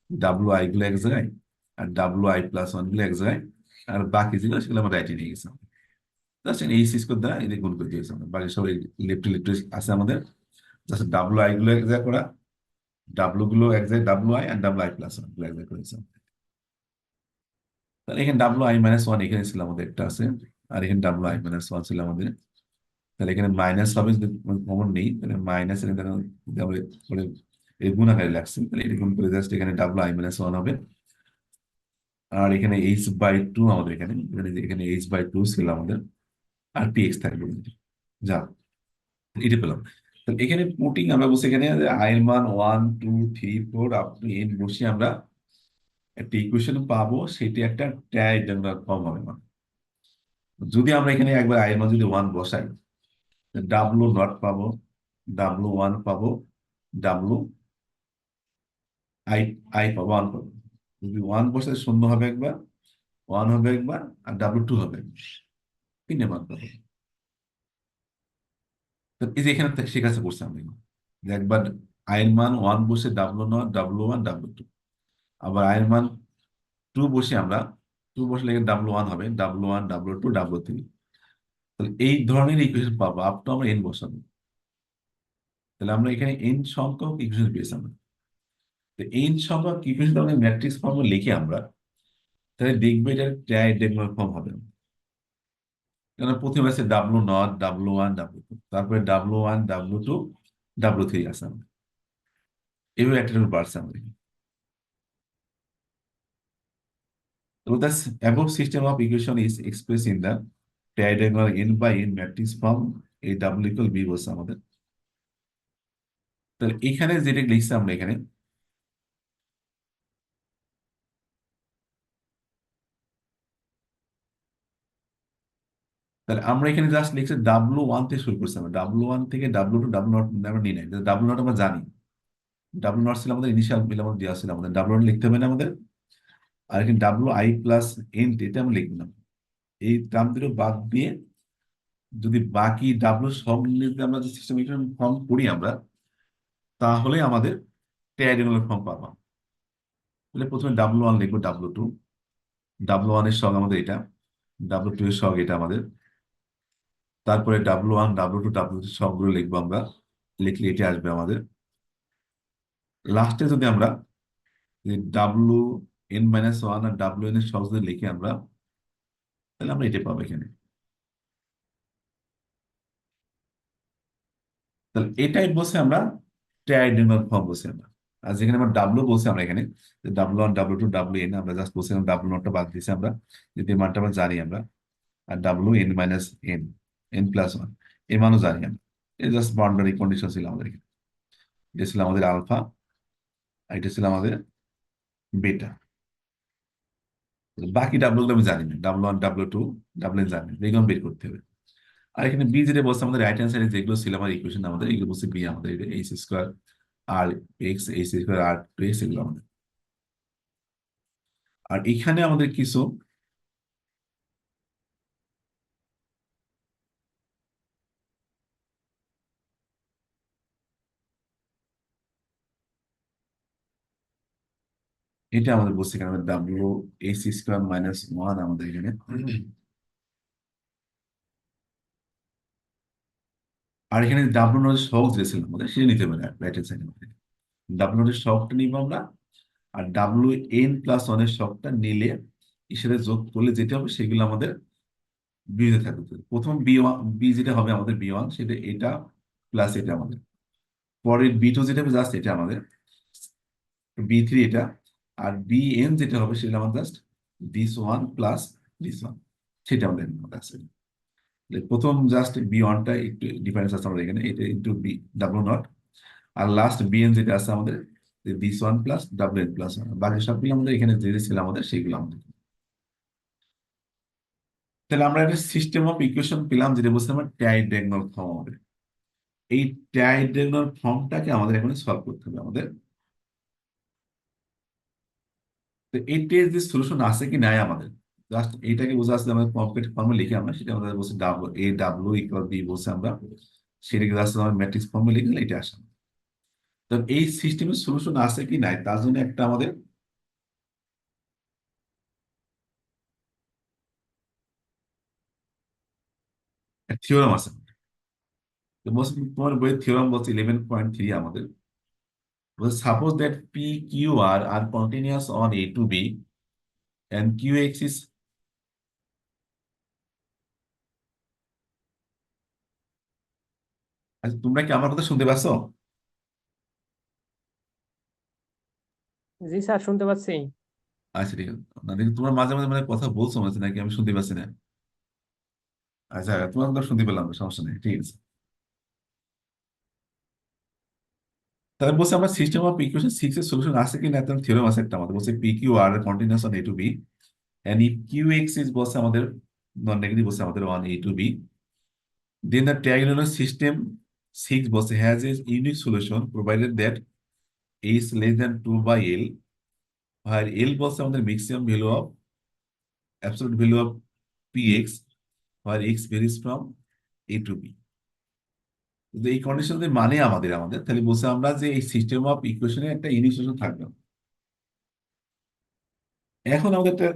ডাব্লু আই গুলো এক জায়গায়, আর ডাব্লু আই প্লাস ওয়ান গুলো এক জায়গায়, আর বাকি যেগুলো সেগুলো আমরা রাইটে নিয়ে গেছিলাম। জাস্ট এই সিস্কোর দ্বারা এদের গুণ করে দিয়েছি আমরা, বাকি সব লেফটে লেফটে আছে আমাদের। জাস্ট ডাব্লু আই গুলো এক জায়গায় করা, ডাব্লু গুলো এক জায়গায়, ডাব্লু আই আর ডাব্লু আই প্লাস ওয়ান গুলো এক জায়গায় করেছি। তাহলে এখানে ডাব্লু আই মাইনাস ওয়ান এখানে ছিল আমাদের একটা আছে, আর এখানে ডাব্লু আই মাইনাস ওয়ান ছিল আমাদের। তাহলে এখানে মাইনাস হবে যদি কমন নেই, তাহলে মাইনাস এখানে দেখো যদি আমরা করে এই গুণ আকারে লাগছে, তাহলে এটা গুণ করে জাস্ট এখানে ডাব্লু আই মাইনাস ওয়ান হবে। আর এখানে h/2 আমাদের এখানে এখানে এখানে h/2 ছিল আমাদের, আর px থাকবে যা, এটা পেলাম। তাহলে এখানে পুটিং আমরা বসে এখানে আই এর মান 1 2 3 4 আপ টু এন বসে আমরা একটা ইকুয়েশন পাবো, সেটি একটা ট্রাইড্যাঙ্গুলার ফর্ম হবে। মানে যদি আমরা এখানে একবার আই এর মান যদি ওয়ান বসাই, ডাব্লু নট পাবো, ডাব্লু ওয়ান পাবো, ডাব্লু আই আই পাবো, ওয়ান পাবো। যদি ওয়ান বসে শূন্য হবে একবার, ওয়ান হবে একবার, আর ডাব্লু টু হবে, তিনটে মান পাবো। তো এই যে এখানে থেকে শেখাচ্ছে করছে আমি, যে একবার আয়ের মান ওয়ান বসে W not, W one, W two, আবার আয়ের মান টু বসে আমরা, টু বসলে এখানে ডাব্লু ওয়ান হবে, W one, W two, W three. তাহলে এই ধরনের ইকুয়েশন পাবো আপ টু আমরা এন বসাবো। তাহলে আমরা এখানে এন সংখ্যক ইকুয়েশন পেয়েছি আমরা। তো এন সংখ্যক ইকুয়েশন আমরা ম্যাট্রিক্স ফর্মে লিখে আমরা, তাহলে দেখবে এটা ট্রাইড্যাঙ্গুলার ফর্ম হবে। কারণ প্রথমে আছে W not, W one, W two, তারপরে W one, W two, W three আছে আমাদের। এভাবে একটা বাড়ছে আমাদের। So the above system of equation is expressed in the triangular n by n matrix form a double equal b বলছে আমাদের। তাহলে এখানে যেটা লিখছি আমরা এখানে, তাহলে আমরা এখানে জাস্ট লিখছি ডাব্লু ওয়ান থেকে শুরু করছি আমরা, ডাব্লু ওয়ান থেকে ডাব্লু টু, ডাব্লু নট আমরা নিই নাই, ডাব্লু নট আমরা জানি, ডাব্লু নট ছিল আমাদের ইনিশিয়াল বিল আমাদের দেওয়া ছিল, আমাদের ডাব্লু নট লিখতে হবে না আমাদের। আর এখানে ডাব্লু আই প্লাস এন এটা আমরা লিখবো না, এই টার্ম দুটো বাদ দিয়ে যদি বাকি ডাব্লু সব নিয়ে যদি আমরা যে সিস্টেম ফর্ম করি আমরা, তাহলে আমাদের ট্রাইড্যাঙ্গুলার ফর্ম পাবো। তাহলে প্রথমে ডাব্লু ওয়ান লিখবো, ডাব্লু টু, ডাব্লু ওয়ান এর সঙ্গ আমাদের এটা, ডাব্লু টু এর সঙ্গ এটা আমাদের, তারপরে W one, W two, W three সবগুলো লিখবো আমরা, লিখলে এটা আসবে আমাদের। লাস্টে যদি আমরা ডাব্লু এন মাইনাস ওয়ান আর ডাব্লু এন এর সহগ যদি লিখি আমরা, তাহলে আমরা এটা পাবো এখানে। তাহলে এটাই বসে আমরা ট্রাইড্যাঙ্গুলার ফর্ম বসে আমরা। আর যেখানে আমরা ডাব্লু বসে আমরা এখানে W one, W two, W N আমরা জাস্ট বসে ডাব্লু নটটা বাদ দিয়েছি আমরা, যদি এই মানটা আমরা জানি আমরা, আর W N minus N, N plus one এই মানও জানি আমরা। এই জাস্ট বাউন্ডারি কন্ডিশন ছিল আমাদের এখানে। এটা ছিল আমাদের আলফা, আর এটা ছিল আমাদের বেটা। বাকি ডাব্লু গুলো আমি জানি না, W one, W two, W N জানি না, এগুলো বের করতে হবে। আর এখানে বি যেটা বলছে আমাদের রাইট হ্যান্ড সাইডে যেগুলো ছিল আমার ইকুয়েশন আমাদের, এগুলো বলছে বি আমাদের এইচ স্কোয়ার আর এক্স, এইচ স্কোয়ার আর টু এক্স, এগুলো আমাদের। আর এখানে আমাদের কিছু এটা আমাদের বলছে এখানে W H square minus one আমাদের এখানে, আর এখানে ডাব্লু নট সহগ যে ছিল আমাদের সেটা নিতে পারে রাইট হ্যান্ড সাইডে আমাদের ডাব্লু নটের সহগটা নিব আমরা। আর ডাব্লু এন প্লাস ওয়ানের সহগটা নিলে এর সাথে যোগ করলে যেটা হবে সেগুলো আমাদের বিতে থাকবে। প্রথম বি ওয়ান বি যেটা হবে আমাদের বি ওয়ান সেটা এটা প্লাস এটা আমাদের, পরের বি টু যেটা হবে জাস্ট এটা আমাদের, বি থ্রি এটা, আর বি এন যেটা হবে সেটা আমাদের just this one plus this one, সেটা আমাদের মধ্যে আছে। তাহলে প্রথম জাস্ট বি ওয়ানটা একটু ডিফারেন্স আছে আমাদের এখানে, এটা ইন্টু বি ডাব্লু নট, আর লাস্ট বি এন যেটা আছে আমাদের দিস ওয়ান প্লাস ডাব্লু এন প্লাস ওয়ান, বাকি সবগুলো আমাদের এখানে যে যে ছিল আমাদের সেগুলো আমাদের। তাহলে আমরা একটা সিস্টেম অফ ইকুয়েশন পেলাম যেটা বলছে আমরা ট্রাইডায়াগোনাল ফর্ম হবে। এই ট্রাইডায়াগোনাল ফর্মটাকে আমাদের এখন সলভ করতে হবে আমাদের। তো এইটার যে সলিউশন আছে কি নাই আমাদের, জাস্ট এইটাকে বোঝা আছে আমাদের কমপ্লিট ফর্মে লিখে আমরা সেটা আমাদের বলছে W A W equal B বলছে আমরা, সেটাকে জাস্ট আমরা ম্যাট্রিক্স ফর্মে লিখলে এটা আসে। তো এই সিস্টেমের সলিউশন আছে কি নাই তার জন্য একটা আমাদের থিওরাম আছে। তো তোমার বইয়ের থিওরাম বলছে 11.3 আমাদের, suppose that p Q R continuous on A to b and qx is, আচ্ছা তোমরা কি আমার কথা শুনতে পাচ্ছ? জি স্যার, শুনতে পাচ্ছি। আচ্ছা ঠিক আছে, না দেখি তোমার মাঝে মাঝে মানে কথা বলছো মাঝে নাকি আমি শুনতে পাচ্ছি না। আচ্ছা তোমার কথা শুনতে পেলাম না, সমস্যা নেই, ঠিক আছে। তাহলে বলছে আমরা সিস্টেম অফ ইকুয়েশন সিক্স এর সলিউশন আছে কি না, তার থিওরেম আছে একটা আমাদের, বলছে P Q R continuous on A to B and if Q X is বলছে আমাদের নন নেগেটিভ বলছে আমাদের on A to B, then the triangular system six বলছে has a unique solution provided that a is less than 2 by L, where L বলছে আমাদের maximum value of absolute value of px, where x varies from a to b। যদি এই condition মানে আমাদের আমাদের তাহলে বলছে আমরা যে এই সিস্টেম অফ ইকুয়েশনে একটা ইউনিক সলিউশন থাকবে। এখন আমাদের একটা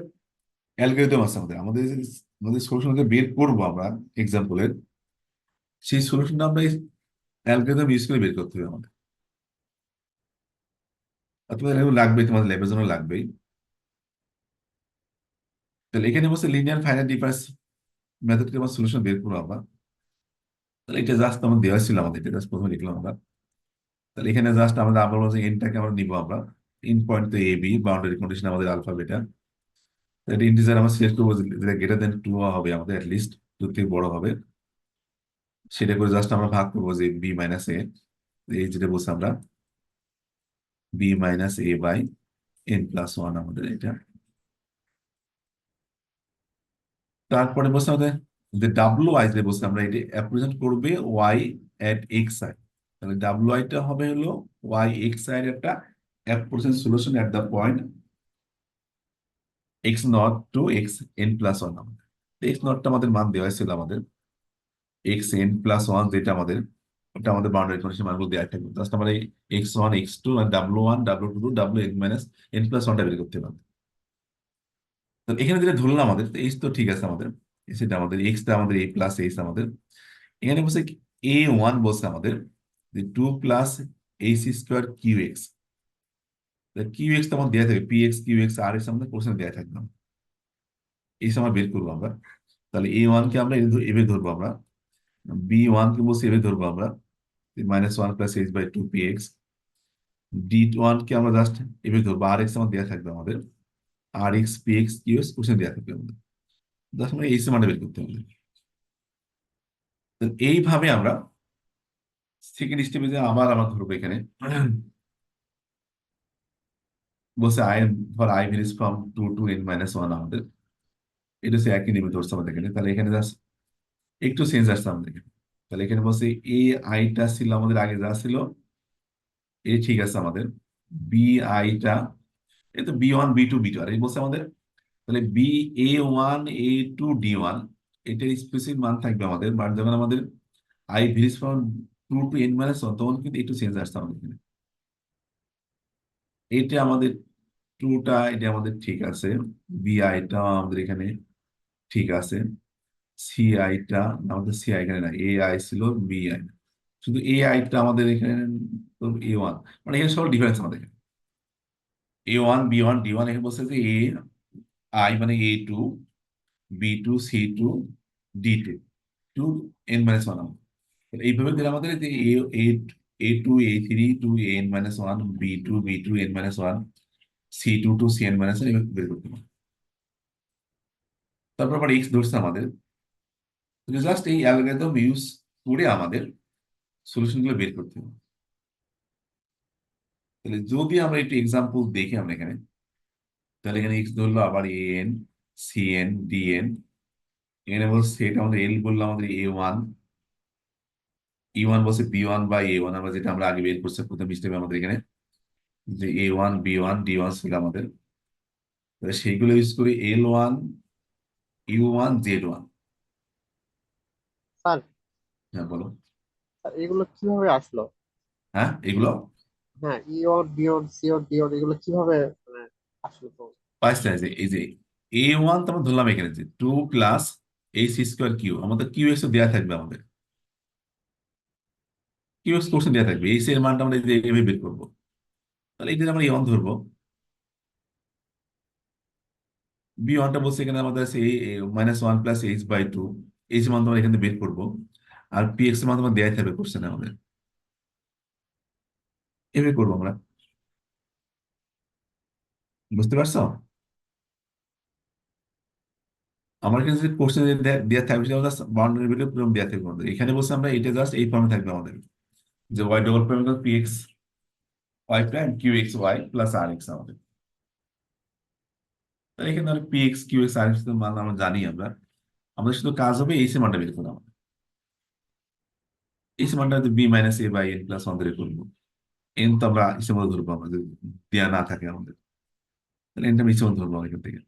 অ্যালগরিদম আছে আমাদের, আমাদের আমাদের সলিউশনকে বের করবো আমরা এক্সাম্পলের, সেই সলিউশনটা আমরা অ্যালগরিদম ইউজ করে বের করতে হবে আমাদের। আর তোমাদের এগুলো লাগবেই, তোমাদের ল্যাবের জন্য লাগবেই। তাহলে এখানে বলছে লিনিয়ার ফাইনাইট ডিফারেন্স মেথডকে আমরা সলিউশন বের করবো আমরা। তাহলে এটা জাস্ট আমার দেওয়া ছিল আমাদের, এটা জাস্ট প্রথমে লিখলাম আমরা। তাহলে এখানে জাস্ট আমরা আমরা বলছি এনটাকে আমরা নিবো আমরা, ইন পয়েন্ট তো এ বি, বাউন্ডারি কন্ডিশন আমাদের আলফা বেটা, এটা ইন্টিজার আমরা সিলেক্ট করবো যেটা গ্রেটার দেন টু হবে আমাদের, অ্যাটলিস্ট টু থেকে বড় হবে, সেটা করে জাস্ট আমরা ভাগ করবো যে বি মাইনাস এ, এই যেটা বলছি আমরা b minus a by n plus one আমাদের এটা। তারপরে বলছে আমাদের যে ডাব্লু আই যে বলছে আমরা এটা অ্যাপ্রেজেন্ট করবে ওয়াই এট এক্স আই, তাহলে ডাব্লু আইটা হবে হলো ওয়াই এক্স আই এর একটা approximate solution at the point X naught to X N plus one আমাদের। এক্স নটটা আমাদের মান দেওয়া ছিল আমাদের, এক্স এন প্লাস ওয়ান যেটা আমাদের, ওটা আমাদের বাউন্ডারি কন্ডিশন মানগুলো দেওয়া থাকবে, জাস্ট আমরা এই এক্স ওয়ান এক্স টু আর W one W two W N minus N plus ওয়ানটা বের করতে পারবো। তো এখানে যেটা ধরলাম আমাদের এইচ তো ঠিক আছে আমাদের, সেটা আমাদের এক্সটা আমাদের এ প্লাস এইচ আমাদের, এখানে বলছে এ ওয়ান বলছে আমাদের যে two plus h square q x, Q x তো আমার দেওয়া থাকবে p x Q x r x আমাদের কোশ্চেন দেওয়া থাকবে, এই সময় বের করবো আমরা। তাহলে এ ওয়ান কে আমরা এভাবে ধরবো আমরা, বি ওয়ান কে বলছি এভাবে ধরবো আমরা minus one plus H by two P X, D one কে আমরা জাস্ট এভাবে ধরবো, আর এক্স আমার দেওয়া থাকবে আমাদের, আর X P x Q X question দেওয়া থাকবে আমাদের, জাস্ট আমরা এই সমানটা বের করতে হবে। তো এইভাবে আমরা সেকেন্ড স্টেপে যে আবার আমরা ধরবো এখানে, বলছে i for i varies from two to N minus one আমাদের, এটা হচ্ছে একই নিয়মে ধরছে আমাদের এখানে। তাহলে এখানে জাস্ট একটু চেঞ্জ আসছে আমাদের এখানে, তাহলে এখানে বলছে এই আইটা ছিল আমাদের আগে যা ছিল এ ঠিক আছে আমাদের, বি আইটা এই তো B one B two B two, আর এই বলছে আমাদের তাহলে B A one A two D one, এটার স্পেসিফিক মান থাকবে আমাদের, বাট যখন আমাদের I varies from two to N minus one তখন কিন্তু একটু চেঞ্জ আসছে আমাদের এখানে। এটা আমাদের টুটা এটা আমাদের ঠিক আছে, বি আইটা আমাদের এখানে ঠিক আছে, সি আইটা আমাদের সি আই এখানে না, এ আই ছিল বি আই, শুধু এ আইটা আমাদের এখানে A1, মানে এখানে সব ডিফারেন্স আমাদের A1 B1 D1, এখানে বলছে যে এ আই মানে A2 B2 C2 D2 2n-1 এইভাবে দিলে আমাদের যে A2 A3 two N-1 B2 N-1 C2 two Cn-1 এইভাবে বের করতে হবে। তারপর আবার এক্স ধরছে আমাদের, জাস্ট এই অ্যালগরিদম ইউজ করে আমাদের সলিউশনগুলো বের করতে হবে। তাহলে যদি আমরা একটু এক্সাম্পল দেখি আমরা এখানে, তাহলে এখানে এক্স ধরলো, আবার An Cn Dn, এখানে বলছে সেট আমাদের এল বললো আমাদের A1, E1 বলছে B1 বা A1, আমরা যেটা আমরা আগে বের করছি প্রথম স্টেপে আমাদের এখানে যে A1 B1 D1 ছিল আমাদের। তাহলে সেইগুলো ইউজ করি L1 U1 Z1। স্যার, হ্যাঁ বলো। এগুলো কিভাবে আসলো? হ্যাঁ এগুলো হ্যাঁ, ইওর বিওর সিওর ডিওর এগুলো কিভাবে মানে আসলো তো? পাঁচটা আছে। এই যে A1 তো আমরা ধরলাম এখানে যে 2 + AC² কিউ, আমাদের কিউ এক্স দেওয়া থাকবে আমাদের, কিউ এক্স কোশ্চেন দেওয়া থাকবে, এইচ এর মানটা আমরা এই যে এইভাবে বের করবো। তাহলে এটা আমরা A1 ধরবো। B1টা বলছে এখানে আমাদের আছে -1 + H/2, এইচ এর মান আমরা এখানে বের করবো। আর পি এক্স এর মান আমরা দেওয়া থাকবে কোশ্চেনে আমাদের, এভাবে করবো আমরা। বুঝতে পারছো? আমার এখানে যে কোশ্চেন দেওয়া থাকবে সেটা জাস্ট বাউন্ডারি ভ্যালু পুরো দেওয়া থাকবে আমাদের। এখানে বলছে আমরা এটা জাস্ট এই ফর্মে থাকবে আমাদের, যে y∼Px y'(Qx y+R x আমাদের। তাহলে এখানে ধরো Px Qx R x এর মান আমরা জানি আমরা, আমাদের শুধু কাজ হবে এইচ এর মানটা বের করা আমাদের। এইচ এর মানটা B-A/n+1 ধরে করবো। এন তো আমরা ইচ্ছে মতো ধরবো, আমরা যদি দেওয়া না থাকে আমাদের, তাহলে এনটা আমি ইচ্ছে মতো ধরবো আমরা এখান থেকে।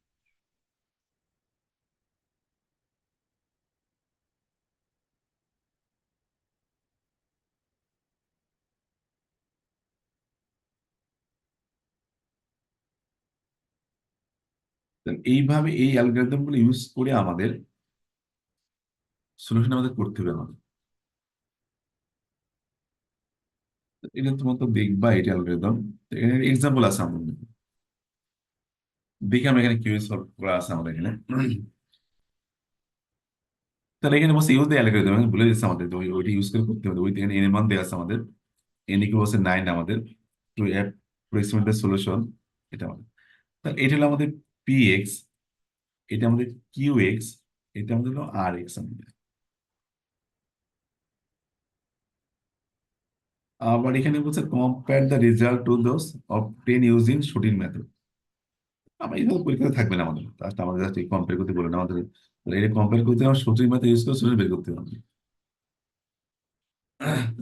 তাহলে এইভাবে এই অ্যালগরিদম গুলো ইউজ করে আমাদের সলিউশন আমাদের করতে হবে আমাদের। এটা তোমার তো দেখবা এটা অ্যালগরিদম, এখানে এক্সাম্পল আছে আমাদের, দেখি আমরা এখানে কিউএস সলভ করা আছে আমাদের এখানে। তাহলে এখানে বসে ইউজ দিয়ে অ্যালগরিদম বলে দিচ্ছে আমাদের, তো ওইটা ইউজ করে করতে হবে। ওই এখানে এন এর মান দেওয়া আছে আমাদের, এন ইকুয়াল হচ্ছে 9 আমাদের, টু অ্যাপ্রক্সিমেট সলিউশন এটা আমাদের। তাহলে এটা হলো আমাদের পি এক্স, এটা আমাদের কিউ এক্স, এটা আমাদের হলো আর এক্স আমাদের। আবার এখানে বলছে compare the result to those obtain using shooting method. আমরা এইভাবে পরীক্ষা থাকবে না আমাদের, জাস্ট আমাদের জাস্ট কম্পেয়ার করতে বলে না আমাদের। তাহলে এটা কম্পেয়ার করতে আমার শুটিং মেথড ইউজ করে সলিউশন বের করতে হবে।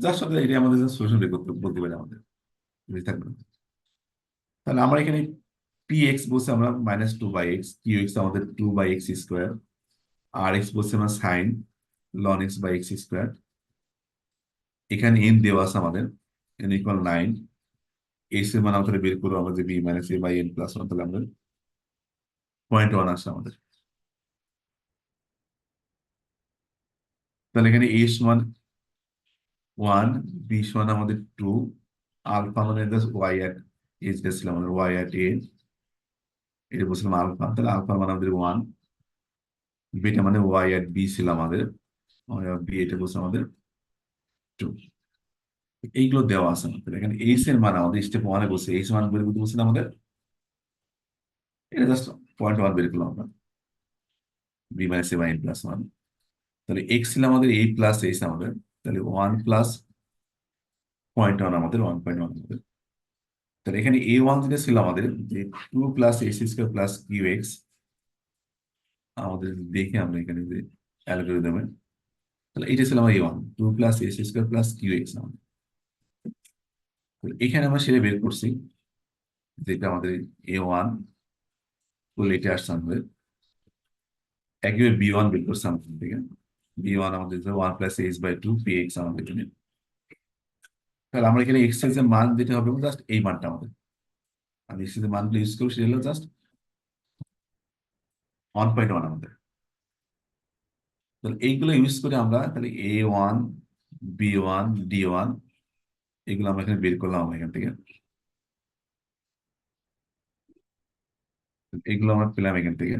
জাস্ট আমাদের এটা আমাদের সলিউশন বের করতে বলতে পারে আমাদের, বেশি থাকবে না। তাহলে আমরা এখানে পি এক্স বলছে আমরা -2/x, কিউ এক্স আমাদের 2/x², আর এক্স বলছে আমরা sin ln x/x²। এখানে এন দেওয়া আছে আমাদের, এন ইকুয়াল 9, এক্স এর মান আমাদের বের করবো আমরা যে B-A/n+1, তাহলে আমাদের 0.1 আসছে আমাদের। তাহলে এখানে এস মান 1, বি সমান আমাদের 2, আলফা মানে ওয়াই অ্যাট এজ ছিল আমাদের, ওয়াই অ্যাট এ, এটা বলছিলাম আলফা, তাহলে আলফা মানে আমাদের 1, বিটা মানে ওয়াই অ্যাট বি ছিল আমাদের, ওয়াই অ্যাট বি এটা বলছে আমাদের 2। এইগুলো দেওয়া আছে আমাদের। এখানে এইচ এর মান আমাদের স্টেপ 1-এ বলছে, এইচ মান বের করতে বলছেন আমাদের, এটা জাস্ট 0.1 বের করলাম আমরা, B-A/n+1। তাহলে এক্স ছিল আমাদের A+H আমাদের, তাহলে 1 + 0.1 আমাদের 1.1 আমাদের। তাহলে এখানে A1 যেটা ছিল আমাদের যে 2 + AC² + QX আমাদের, দেখে আমরা এখানে যে অ্যালগরিদমে, তাহলে এটা ছিল আমার A1, 2 + AC² + QX আমাদের। তো এখানে আমরা সেটা বের করছি, যেটা আমাদের A1, তো এটা আসছে আমাদের একইভাবে B1 বের করছি আমাদের থেকে। B1 আমাদের 1 + H/2 PX আমাদের এখানে। তাহলে আমরা এখানে এক্সারসাইজের মান যেটা হবে জাস্ট এই মানটা আমাদের, আমি এক্সারসাইজের মানগুলো ইউজ করবো, সেটা হলো জাস্ট 1.1 আমাদের। তাহলে এইগুলো ইউজ করে আমরা তাহলে A1 B1 D1, এগুলো আমরা এখানে বের করলাম আমরা এখান থেকে, এগুলো আমরা পেলাম এখান থেকে।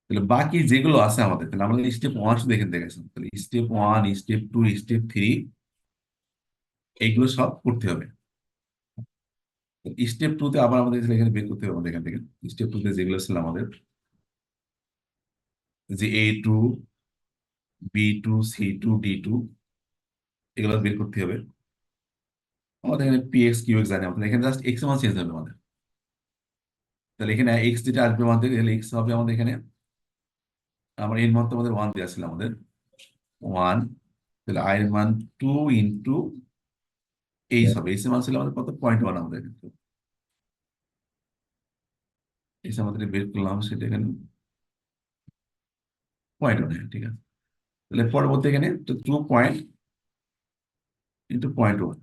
তাহলে বাকি যেগুলো আছে আমাদের, তাহলে আমরা স্টেপ 1 শুধু এখান থেকে গেছিলাম, তাহলে স্টেপ 1, স্টেপ 2, স্টেপ 3 এগুলো সব করতে হবে। স্টেপ 2 তে আবার আমাদের এখানে বের করতে হবে আমাদের এখান থেকে। স্টেপ 2 তে যেগুলো ছিল আমাদের, যে A2 B2 C2 D2, এগুলো বের করতে হবে আমাদের। এখানে P x Q x জানি আমাদের, এখানে জাস্ট এক্স এর মান চেঞ্জ হবে আমাদের। তাহলে এখানে এক্স যেটা আসবে আমাদের, তাহলে এক্স হবে আমাদের এখানে, আমার এর মান তো আমাদের 1 দেওয়া ছিল আমাদের, 1। তাহলে আই এর মান 2 × এইচ হবে। এইচ এর মান ছিল আমাদের কত, 0.1 আমাদের, কিন্তু এইচ আমাদের বের করলাম সেটা এখানে 0.1, হ্যাঁ ঠিক আছে। তাহলে পরবর্তী এখানে 2 × 0.1,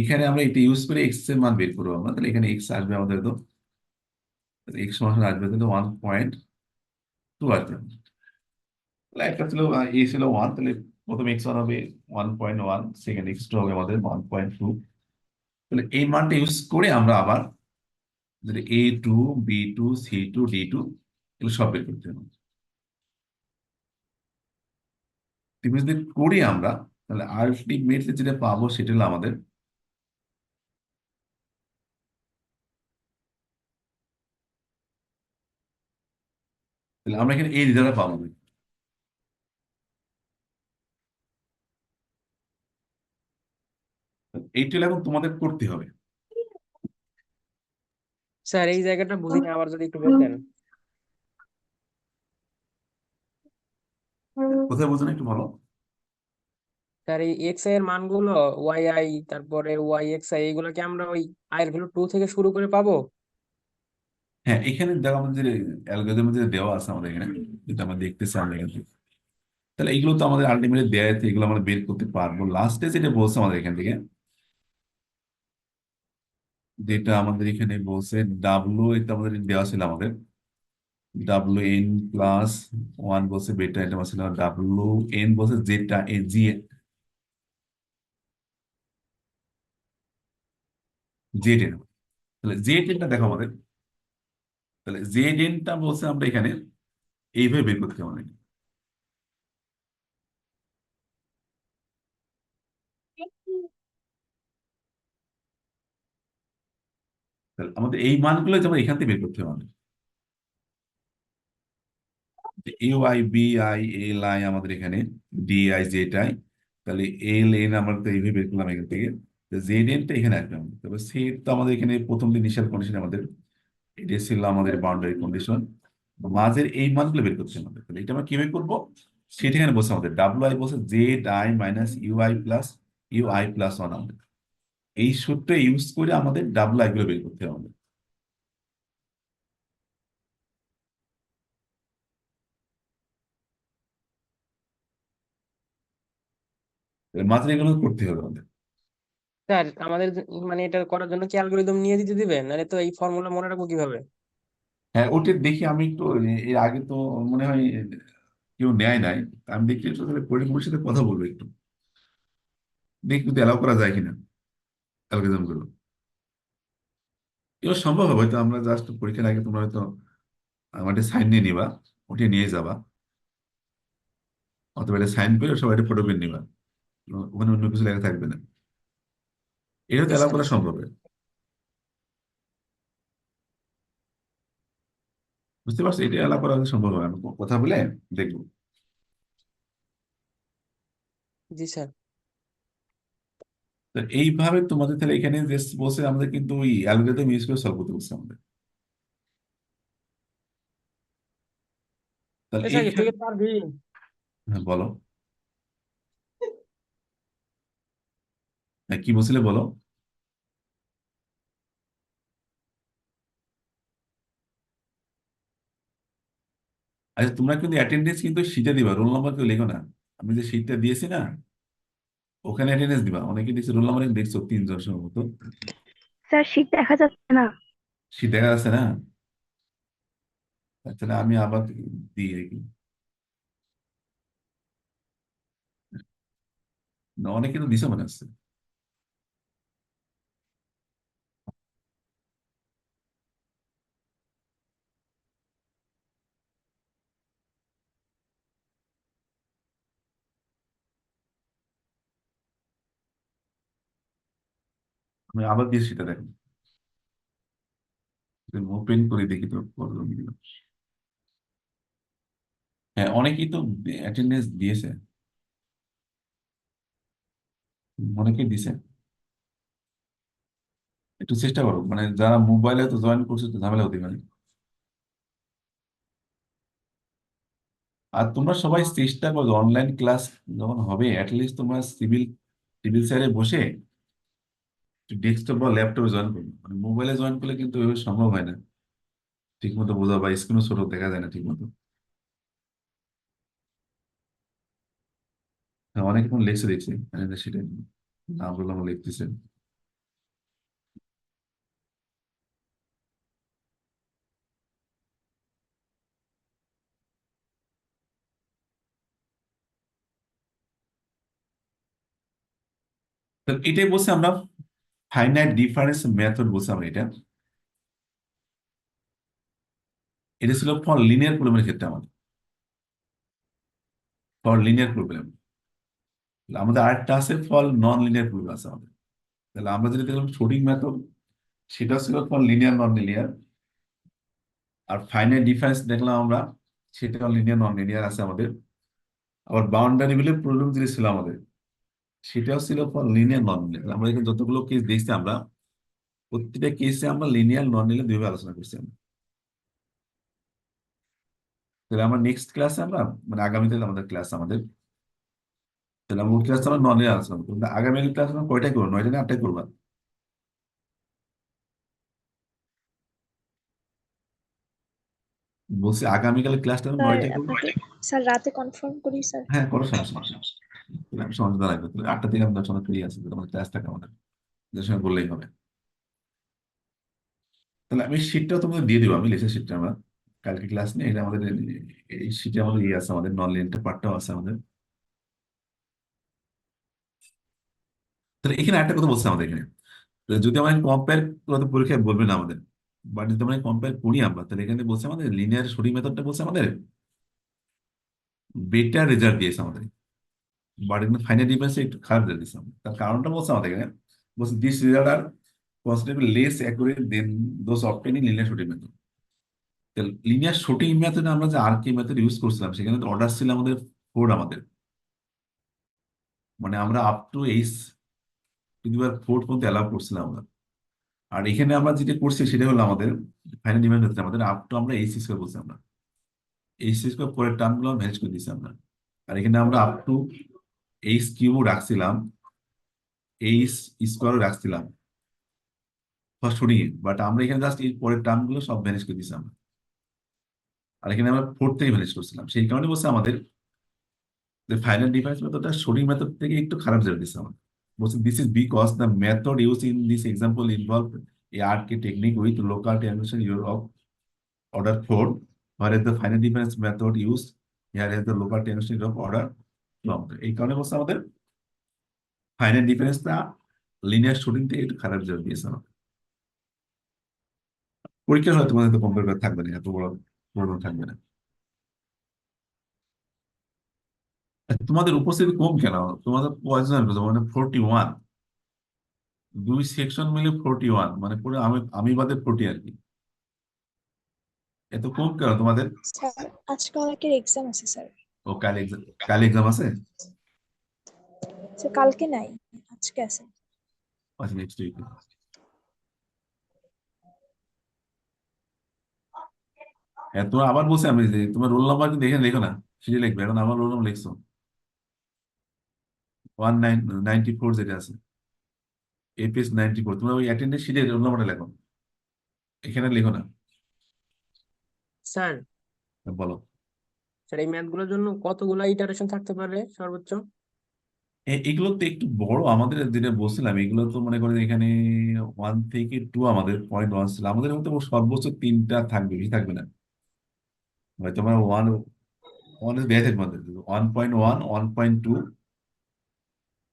এখানে আমরা এটা ইউজ করে এক্স এর মান বের করবো আমরা। তাহলে এখানে এক্স আসবে আমাদের, তো এক্স সমান আসবে কিন্তু 1.2 আসবে। তাহলে একটা ছিল এ ছিল 1, তাহলে প্রথম x1 হবে 1.1, সেকেন্ড x2 হবে আমাদের 1.2। তাহলে এই মানটা ইউজ করে আমরা আবার A2 B2 C2 D2 এগুলো সব বের করতে হবে। তুমি যদি করি আমরা, তাহলে আলটিমেটলি যেটা পাবো সেটা হলো আমাদের, তাহলে আমরা এখানে এই রেজাল্টটা পাবো। এইটা এখন তোমাদের করতে হবে। স্যার এই জায়গাটা বুঝিনি, আবার যদি একটু বলতেন। কোথায় বোঝো না একটু ভালো। স্যার এই এক্স এর মানগুলো ওয়াই আই, তারপরে ওয়াই এক্স আই, এগুলোকে আমরা ওই আই এর ভ্যালু 2 থেকে শুরু করে পাবো? হ্যাঁ, এখানে দেখো আমাদের অ্যালগরিদমের যে দেওয়া আছে আমাদের এখানে, যেটা আমরা দেখতেছি আমরা এখানে, তাহলে এগুলো তো আমাদের আলটিমেটলি দেয়া আছে, এগুলো আমরা বের করতে পারবো। লাস্টে যেটা বলছে আমাদের এখান থেকে, যেটা আমাদের এখানে বলছে ডাব্লু, এটা আমাদের দেওয়া ছিল আমাদের WN+1 বলছে, বেটা এটা ছিল WN বলছে, যেটা জি জেড এন। তাহলে জেড এনটা দেখো আমাদের, তাহলে জেড এনটা বলছে আমরা এখানে এইভাবে বের করতে হবে আমাদের। তাহলে আমাদের এই মানগুলো যেমন এখান থেকে বের করতে হবে আমাদের, AY BI আমাদের এখানে DI Z I, তাহলে LN আমরা তো এইভাবে বের করলাম এখান থেকে। ZN টা এখানে আসবে আমাদের, তবে সেট তো আমাদের এখানে প্রথম ইনিশিয়াল কন্ডিশন আমাদের, এটা ছিল আমাদের বাউন্ডারি কন্ডিশন। মাঝের এই মানগুলো বের করতে হবে আমাদের। তাহলে এটা আমরা কিভাবে করবো, সেটা এখানে বলছে আমাদের WI বলছে ZI - UI+UI+1 আমাদের। এই সূত্র ইউজ করে আমাদের WI গুলো বের করতে হবে আমাদের। মাঝের এগুলো করতে হবে আমাদের। স্যার আমাদের মানে এটা করার জন্য কি অ্যালগোরিদম নিয়ে দিতে দিবেন, নাহলে তো এই ফর্মুলা মনে রাখবো কিভাবে? হ্যাঁ, ওটা দেখি আমি একটু, এর আগে তো মনে হয় কেউ নেয় নাই। আমি দেখি একটু তাহলে পরিবারের সাথে কথা বলবো একটু, দেখি যদি অ্যালাউ করা যায় কিনা অ্যালগোরিদম গুলো। এগুলো সম্ভব হবে হয়তো, আমরা জাস্ট পরীক্ষার আগে তোমরা হয়তো আমাদের সাইন নিয়ে নিবা, ওটা নিয়ে যাবা, অথবা এটা সাইন করে সবাই একটা ফটো প্রিন্ট নিবা, ওখানে অন্য কিছু লেখা থাকবে না। এটা তো জি অ্যালাউ স্যার। করা সম্ভব হবে। বুঝতে পারছো, এটা অ্যালাউ করা হয়তো সম্ভব হবে, আমি কথা বলে দেখবো। জি স্যার। তো এইভাবে তোমাদের তাহলে এখানে যে বসে আমাদের কিন্তু ওই অ্যালগোরিদম ইউজ করে সলভ করতে বলছে আমাদের। তাহলে স্যার তুই এইখানে, কি পারবি? হ্যাঁ বলো, হ্যাঁ কি বলছিলে বলো। আচ্ছা, তোমরা কিন্তু অ্যাটেন্ডেন্স কিন্তু শীটে দিবা, রোল নাম্বার কেউ লেখো না। আমি যে শীটটা দিয়েছি না, ওখানে অ্যাটেন্ডেন্স দিবা। অনেকে দিচ্ছে রোল নাম্বার, দেখছো 3 জন সম্ভবত। স্যার শীত দেখা যাচ্ছে না। শীট দেখা যাচ্ছে না, তাহলে আমি আবার দিই দেখি। না, অনেকে তো দিছে মনে হচ্ছে। আমি আবার দিয়ে সেটা দেখেন, ওপেন করে দেখি তো কতজন দিল। হ্যাঁ, অনেকেই তো অ্যাটেন্ডেন্স দিয়েছে, অনেকেই দিছে। একটু চেষ্টা করো, মানে যারা মোবাইলে তো জয়েন করছে তো ঝামেলা হতে পারে। আর তোমরা সবাই চেষ্টা করো অনলাইন ক্লাস যখন হবে অ্যাটলিস্ট তোমরা সিভিল সিভিল স্যারে বসে ডেস্কটপ বা ল্যাপটপে জয়েন করবে। মানে মোবাইলে জয়েন করলে কিন্তু ওইভাবে সম্ভব হয় না ঠিক মতো বোঝা, বা স্ক্রিনও ছোট দেখা যায় না ঠিক মতো। হ্যাঁ, অনেকে এখন লেখছে দেখছি, সেটা নাম বললাম লিখতেছে। তো এটাই বলছি আমরা, ফাইনাইট ডিফারেন্স মেথড বলছি আমরা এটা। এটা ছিল ফর লিনিয়ার প্রবলেমের ক্ষেত্রে আমাদের, ফর লিনিয়ার প্রবলেম। আমাদের আরেকটা আছে ফর নন লিনিয়ার প্রবলেম আছে আমাদের। তাহলে আমরা যেটা দেখলাম শোডিং মেথড, সেটা ছিল ফর লিনিয়ার নন লিনিয়ার। আর ফাইনাইট ডিফারেন্স দেখলাম আমরা, সেটা লিনিয়ার নন লিনিয়ার আছে আমাদের। আবার বাউন্ডারি ভ্যালু প্রবলেম যেটা ছিল আমাদের, সেটাও ছিল ফর লিনিয়ার নন লিনিয়ার। আমরা এখানে যতগুলো কেস দেখছি আমরা, প্রত্যেকটা কেসে আমরা লিনিয়ার নন লিনিয়ার দুইভাবে আলোচনা করছি আমরা। তাহলে আমরা নেক্সট ক্লাসে আমরা, মানে আগামীতে আমাদের ক্লাস আমাদের, তাহলে আমরা ক্লাস আমরা নন লিনিয়ার আলোচনা করবো। কিন্তু আগামী ক্লাস আমরা কয়টায় করবো, 9টা না 8টায় করবো? বলছি আগামীকাল ক্লাসটা আমরা স্যার 9টায় করবো। আপনাকে স্যার রাতে কনফার্ম করি স্যার। হ্যাঁ, কোনো সমস্যা নেই। তাহলে আমি সন্ধ্যা লাগবে, তাহলে 8টা থেকে আমরা সন্ধ্যা ফ্রি আছি, তাহলে আমাদের ক্লাস থাকে আমাদের, যে সময় বললেই হবে। তাহলে আমি শীটটাও তোমাদের দিয়ে দিবো, আমি লিখে শীটটা আমরা কালকে ক্লাস নেই, এটা আমাদের এই শীটে আমাদের ইয়ে আছে, আমাদের নন লিনিয়ার পার্টটাও আছে আমাদের। তাহলে এখানে একটা কথা বলছে আমাদের এখানে, তো যদি আমরা কম্পেয়ার, পরীক্ষায় বলবে না আমাদের, বাট যদি আমরা কম্পেয়ার করি আমরা, তাহলে এখানে বলছে আমাদের লিনিয়ার সঠিক মেথডটা বলছে আমাদের বেটার রেজাল্ট দিয়েছে আমাদের। বাট এখানে ফাইনাল ডিফারেন্সে একটু খারাপ রেজাল্ট দিয়েছে আমাদের। তার কারণটা বলছে আমাদের এখানে, বলছে this result are considerably less accurate than those obtaining linear সঠিক মেথড। লিনিয়ার সঠিক মেথডে আমরা যে আর কে মেথড ইউজ করছিলাম, সেখানে অর্ডার ছিল আমাদের 4 আমাদের, মানে আমরা up to H to the power 4 পর্যন্ত অ্যালাউ করছিলাম আমরা। আর এখানে আমরা যেটা করছি সেটা হলো আমাদের ফাইনাল ডিমান্ড হচ্ছে আমাদের আপ টু আমরা এইচ স্কোয়ার বলছি আমরা, এইচ স্কোয়ার পরের টার্মগুলো ভ্যানিশ করে দিচ্ছি আমরা। আর এখানে আমরা আপ টু এইচ কিউব রাখছিলাম, এইচ স্কোয়ারও রাখছিলাম ফার্স্ট শুটিং এ, বাট আমরা এখানে জাস্ট এই পরের টার্মগুলো সব ভ্যানিশ করে দিচ্ছি আমরা। আর এখানে আমরা 4 থেকে ভ্যানিশ করছিলাম, সেই কারণে বলছে আমাদের যে ফাইনাল ডিফারেন্স মেথডটা শোডিং মেথড থেকে একটু খারাপ রেজাল্ট দিচ্ছে আমার। বলছে this is because the method use in this example involve a RK technique with local tension your of order 4, whereas the final difference method used here has the local tendency of order long. এই কারণে বলছে আমাদের final ডিফারেন্সটা linear shooting থেকে একটু খারাপ result দিয়েছে আমাদের। পরীক্ষার হয়তো তোমাদের তো কম্পিউটার থাকবে না, এত বড় প্রবলেম থাকবে না। তোমাদের উপস্থিতি কম কেন? তোমাদের কয়জন আসবে? মানে 41, দুই সেকশন মিলে 41, মানে পুরো আমি আমি বাদে 40 আর কি। এত কম কেন তোমাদের? স্যার আজকে অনেকের এক্সাম আছে স্যার। ও কাল এক্সাম, কাল এক্সাম আছে? স্যার কালকে নাই, আজকে আছে। আচ্ছা, নেক্সট উইক। হ্যাঁ, তোমার আবার বলছি আমি যে তোমার রোল নাম্বার কিন্তু এখানে লেখো না, সেটা লিখবে। এখন আমার রোল নাম্বার লিখছো 1994 যেটা আছে, এপিএস 94, তোমরা ওই অ্যাটেন্ডেন্স শিটে রোল নাম্বারটা লেখো, এখানে লেখো না। স্যার, বলো। স্যার এই ম্যাথগুলোর জন্য কতগুলো ইটারেশন থাকতে পারে সর্বোচ্চ? এগুলো তো একটু বড়, আমাদের যেটা বলছিলাম এগুলো তো মনে করেন এখানে 1 থেকে 2 আমাদের .1 ছিল, আমাদের মধ্যে সর্বোচ্চ 3টা থাকবে, বেশি থাকবে না। হয়তো আমরা ওয়ান দেওয়া থাকবে আমাদের 1.1, 1.2,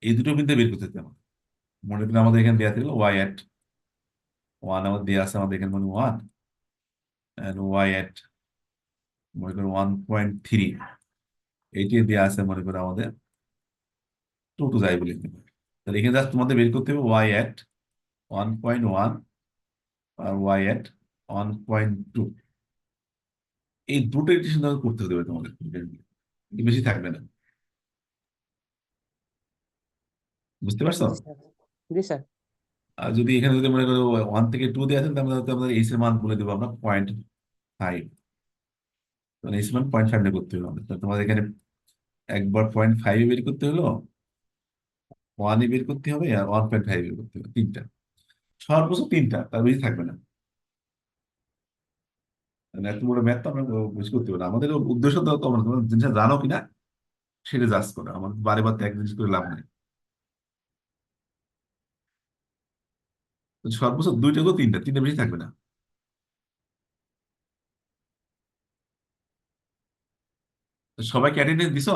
এই দুটো বিন্দু বের করতে হবে আমাদের। মনে করেন আমাদের এখানে দেওয়া থাকলো ওয়াই অ্যাট ওয়ান, আমাদের দেওয়া আছে আমাদের এখানে মনে ওয়ান, অ্যান্ড ওয়াই অ্যাট মনে করেন 1.3, এইটি দেওয়া আছে মনে করেন আমাদের 2 যাই বলে নিতে পারি। তাহলে এখানে জাস্ট তোমাদের বের করতে হবে ওয়াই অ্যাট 1.1 আর ওয়াই অ্যাট 1.2। এই দুটো ইকুয়েশন তোমাদের করতে হবে তোমাদের, এর বেশি থাকবে না। বুঝতে পারছো? জি স্যার। জি স্যার। আর যদি এখানে যদি মনে করো 1 থেকে 2 দিয়ে আছেন, তাহলে হয়তো আমাদের এইচ এর মান বলে দেবো আমরা 0.5। মানে এইচ মান 0.5 নিয়ে করতে হবে আমাদের। তাহলে তোমাদের এখানে একবার 0.5 বের করতে হলো, 1 বের করতে হবে, আর 1.5 বের করতে হবে, তিনটা, সর্বোচ্চ তিনটা, তার বেশি থাকবে না। মানে এত বড় ম্যাথ তো আমরা বেশি করতে পারি না। আমাদের উদ্দেশ্য তো তোমরা তোমরা জিনিসটা জানো কিনা সেটা জাজ করো, আমাদের বারে বার তো এক জিনিস করে লাভ নেই। তো সর্বোচ্চ দুইটা তো তিনটা, তিনটা বেশি থাকবে না। তো সবাইকে অ্যাটেন্ডেন্স দিছো?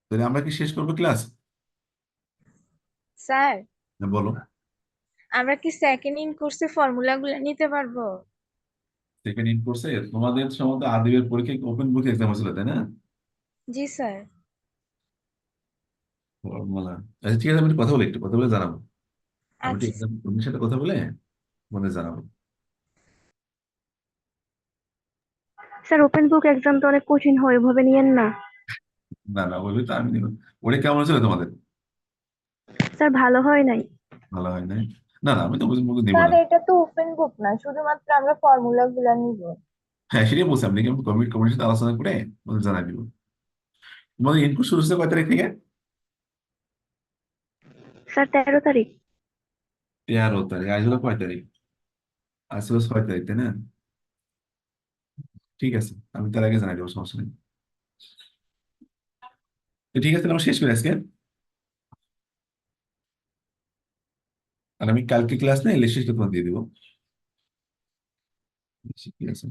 তাহলে আমরা কি শেষ করবো ক্লাস? স্যার বলো। আমরা কি সেকেন্ড ইন কোর্সে ফর্মুলা গুলো নিতে পারবো? সেকেন্ড ইন কোর্সে তোমাদের সম্ভবত আদিবের পরীক্ষা ওপেন বুক এক্সাম হয়েছিল, তাই না? জি স্যার। ফর্মুলা, আচ্ছা ঠিক আছে, আমি একটু কথা বলে জানাবো। আমি একটু আচ্ছা এক্সাম কর্মীর সাথে কথা বলে তোমাদের জানাবো। স্যার ওপেন বুক এক্সাম তো অনেক কঠিন হয়, ওইভাবে নিয়েন না। না না, বলবি তো আমি নিব। ওটা কেমন হয়েছিল তোমাদের? স্যার ভালো হয় নাই। ভালো হয় নাই? না না, আমি তো বুঝে মুখে নিব স্যার না। এটা তো ওপেন বুক না, শুধুমাত্র আমরা ফর্মুলা গুলা নিব। হ্যাঁ সেটাই বলছি, আপনি কি কমিটির সাথে আলোচনা করে তোমাদের জানাই দিব। তোমাদের ইনপুট শুরু হচ্ছে কয় তারিখ থেকে? স্যার 13 তারিখ। 13 তারিখ। আজ হলো কয় তারিখ? আজ হলো 6 তারিখ, তাই না? ঠিক আছে, আমি তার আগে জানাই দেবো, সমস্যা নেই। তো ঠিক আছে, তাহলে আমরা শেষ করি আজকে। আর আমি কালকে ক্লাস নেই, শেষ করে তোমার দিয়ে দিবো। ঠিক আছে,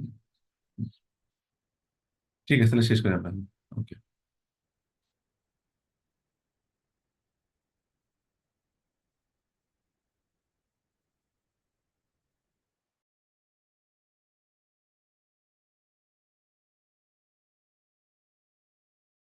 ঠিক আছে, তাহলে শেষ করি আমরা। ওকে।